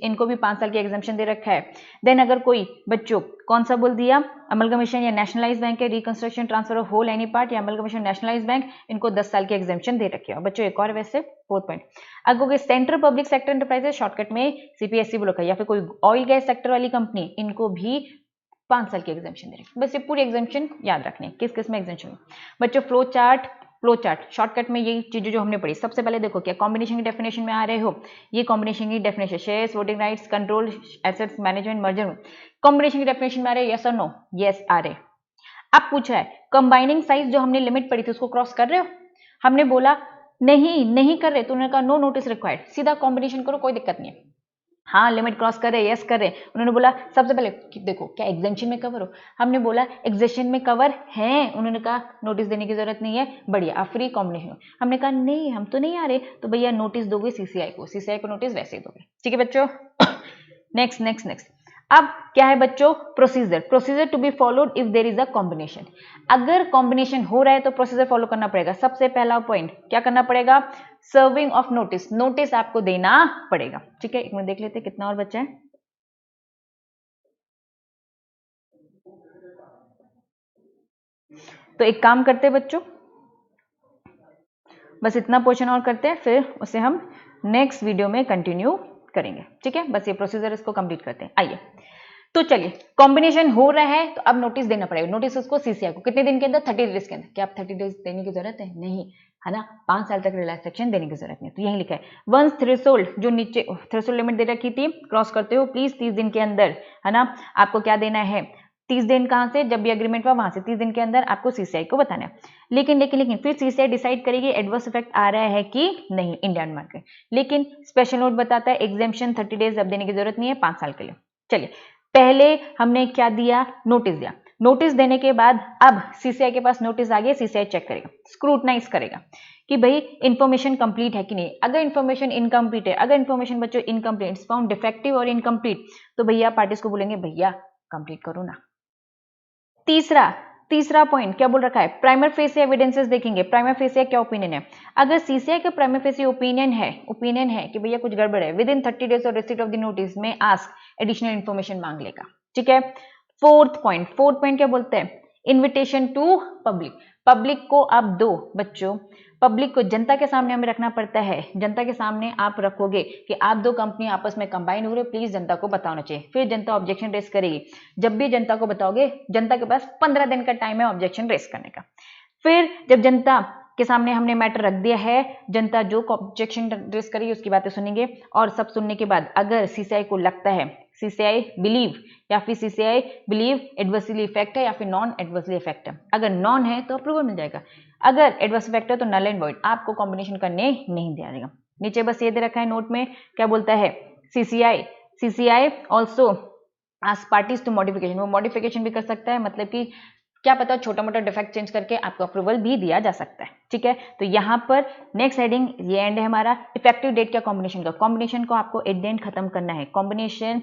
इनको भी 5 साल की एग्जाम्पशन दे रखा है। देन अगर कोई बच्चों कौन सा बोल दिया, अमलगमेशन या नेशनलाइज बैंक है, reconstruction transfer of whole any part या अमलगमेशन नेशनलाइज बैंक, इनको 10 साल की एग्जाम्पशन दे रखे हैं बच्चों। एक और वैसे 4th पॉइंट, अगर कोई central public sector enterprises, shortcut में सीपीएससी बोलो या फिर कोई ऑयल गैस सेक्टर वाली कंपनी, इनको भी 5 साल की एग्जाम्पशन दे रखे। बस ये पूरी एग्जाम्पशन याद रखनी है, किस किस में एग्जाम्पशन बच्चों। फ्लो चार्ट शॉर्टकट में यही चीजें जो हमने पढ़ी। सबसे पहले देखो क्या कॉम्बिनेशन की डेफिनेशन में आ रहे हो, ये कॉम्बिनेशन की definition, shares, voting rights, control, assets management, merger, combination की डेफिनेशन में आ रहे, यस और नो, यस आ रहे। अब पूछ रहा है कंबाइनिंग साइज जो हमने लिमिट पढ़ी थी उसको क्रॉस कर रहे हो, हमने बोला नहीं कर रहे तो उन्होंने कहा नो नोटिस रिक्वायर्ड, सीधा कॉम्बिनेशन करो, कोई दिक्कत नहीं है। हाँ लिमिट क्रॉस कर रहे, यस कर रहे, उन्होंने बोला सबसे पहले देखो क्या एग्जेम्पशन में कवर हो, हमने बोला एग्जेम्पशन में कवर है, उन्होंने कहा नोटिस देने की जरूरत नहीं है, बढ़िया आप फ्री कॉम्बिनेशन। हमने कहा नहीं हम तो नहीं आ रहे, तो भैया नोटिस दोगे सीसीआई को नोटिस वैसे ही दोगे, ठीक है बच्चों। नेक्स्ट अब क्या है बच्चों, procedure to be followed if there is a combination. अगर कॉम्बिनेशन हो रहा है तो प्रोसीजर फॉलो करना पड़ेगा। सबसे पहला पॉइंट क्या करना पड़ेगा, सर्विंग ऑफ नोटिस आपको देना पड़ेगा, ठीक है। एक मिनट देख लेते हैं कितना और बचा है। तो एक काम करते हैं बच्चों, बस इतना पोर्शन और करते हैं, फिर उसे हम नेक्स्ट वीडियो में कंटिन्यू करेंगे, ठीक है। बस ये प्रोसीजर इसको कंप्लीट करते हैं। आइए तो चलिए, कॉम्बिनेशन हो रहा है तो अब नोटिस देना पड़ेगा। नोटिस उसको सीसीआई को कितने दिन के अंदर, 30 डेज के अंदर। क्या आप 30 डेज देने की जरूरत है, नहीं है ना, 5 साल तक रिलैक्सेशन देने की जरूरत नहीं। तो यही लिखा है वंस थ्रेशोल्ड, जो नीचे थ्रेशोल्ड लिमिट दे रखी थी क्रॉस करते हो प्लीज 30 दिन के अंदर, है ना, आपको क्या देना है 30 दिन, कहां से, जब भी एग्रीमेंट हुआ वहां से 30 दिन के अंदर आपको सीसीआई को बताना है। लेकिन फिर सीसीआई डिसाइड करेगी एडवर्स इफेक्ट आ रहा है कि नहीं इंडियन मार्केट, लेकिन स्पेशल नोट बताता है एग्जेम्पशन 30 डेज अब देने की जरूरत नहीं है 5 साल के लिए। चलिए पहले हमने क्या दिया, नोटिस दिया। नोटिस देने के बाद अब सीसीआई के पास नोटिस आ गया, सीसीआई चेक करेगा, स्क्रूटनाइज करेगा कि भाई इंफॉर्मेशन कंप्लीट है कि नहीं। अगर इंफॉर्मेशन इनकम्प्लीट है, अगर इंफॉर्मेशन बच्चों इनकम्प्लीट, फाउंड डिफेक्टिव और इनकम्प्लीट, तो भैया पार्टीज को बोलेंगे भैया कंप्लीट करो ना। तीसरा पॉइंट क्या बोल रखा है, प्राइमर फेस एविडेंसेस देखेंगे। प्राइमर फेस क्या ओपिनियन है, अगर सीसीआई का प्राइमर फेस ओपिनियन है कि भैया कुछ गड़बड़ है, विद इन 30 डेज और रिसीट ऑफ द नोटिस में आस्क एडिशनल इन्फॉर्मेशन मांग लेगा, ठीक है। फोर्थ पॉइंट क्या बोलते हैं, इन्विटेशन टू पब्लिक को आप दो बच्चों, पब्लिक को जनता के सामने हमें रखना पड़ता है। जनता के सामने आप रखोगे कि आप दो कंपनी आपस में कंबाइन हो रहे, प्लीज जनता को बताना चाहिए। फिर जनता ऑब्जेक्शन रेस करेगी, जब भी जनता को बताओगे जनता के पास 15 दिन का टाइम है ऑब्जेक्शन रेस करने का। फिर जब जनता के सामने हमने मैटर रख दिया है, जनता जो ऑब्जेक्शन रेस करेगी उसकी बातें सुनेंगे, और सब सुनने के बाद अगर सीसीआई को लगता है, सीसीआई बिलीव या फिर सीसीआई बिलीव एडवर्सली इफेक्ट है या फिर नॉन एडवर्सली इफेक्ट है, अगर नॉन है तो अप्रूवल मिल जाएगा, अगर एडवर्स इफेक्ट है तो नल एंड वॉइड, आपको कॉम्बिनेशन करने नहीं दिया जाएगा। नीचे बस ये दे रखा है नोट में, क्या बोलता है, CCI also ask parties to modification, वो मॉडिफिकेशन भी कर सकता है, मतलब कि क्या पता छोटा मोटा डिफेक्ट चेंज करके आपको अप्रूवल भी दिया जा सकता है, ठीक है। तो यहाँ पर नेक्स्ट हेडिंग ये एंड है हमारा। इफेक्टिव डेट क्या कॉम्बिनेशन का, कॉम्बिनेशन को आपको एडेंट खत्म करना है। कॉम्बिनेशन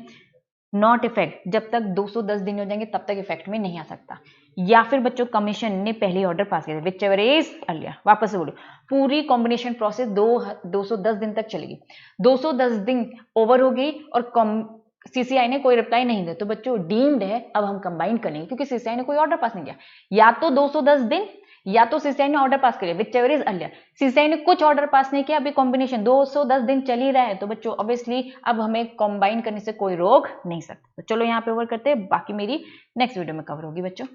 नॉट इफेक्ट जब तक 210 दिन हो जाएंगे तब तक इफेक्ट में नहीं आ सकता, या फिर बच्चों कमीशन ने पहले ऑर्डर पास किया, विच एवर इज अर्लियर। वापस से बोलो, पूरी कॉम्बिनेशन प्रोसेस 210 दिन तक चलेगी। 210 दिन ओवर हो गई और सीसीआई ने कोई रिप्लाई नहीं दिया, तो बच्चों डीम्ड है, अब हम कंबाइन करेंगे, क्योंकि सीसीआई ने कोई ऑर्डर पास नहीं किया। या तो 210 दिन या तो सीसीआई ने ऑर्डर पास किया, which ever is earlier. CCI ने कुछ ऑर्डर पास नहीं किया, अभी कॉम्बिनेशन 210 दिन चल ही रहा है, तो बच्चों ऑब्वियसली अब हमें कंबाइन करने से कोई रोक नहीं सकता। तो चलो यहाँ पे ओवर करते हैं, बाकी मेरी नेक्स्ट वीडियो में कवर होगी बच्चों।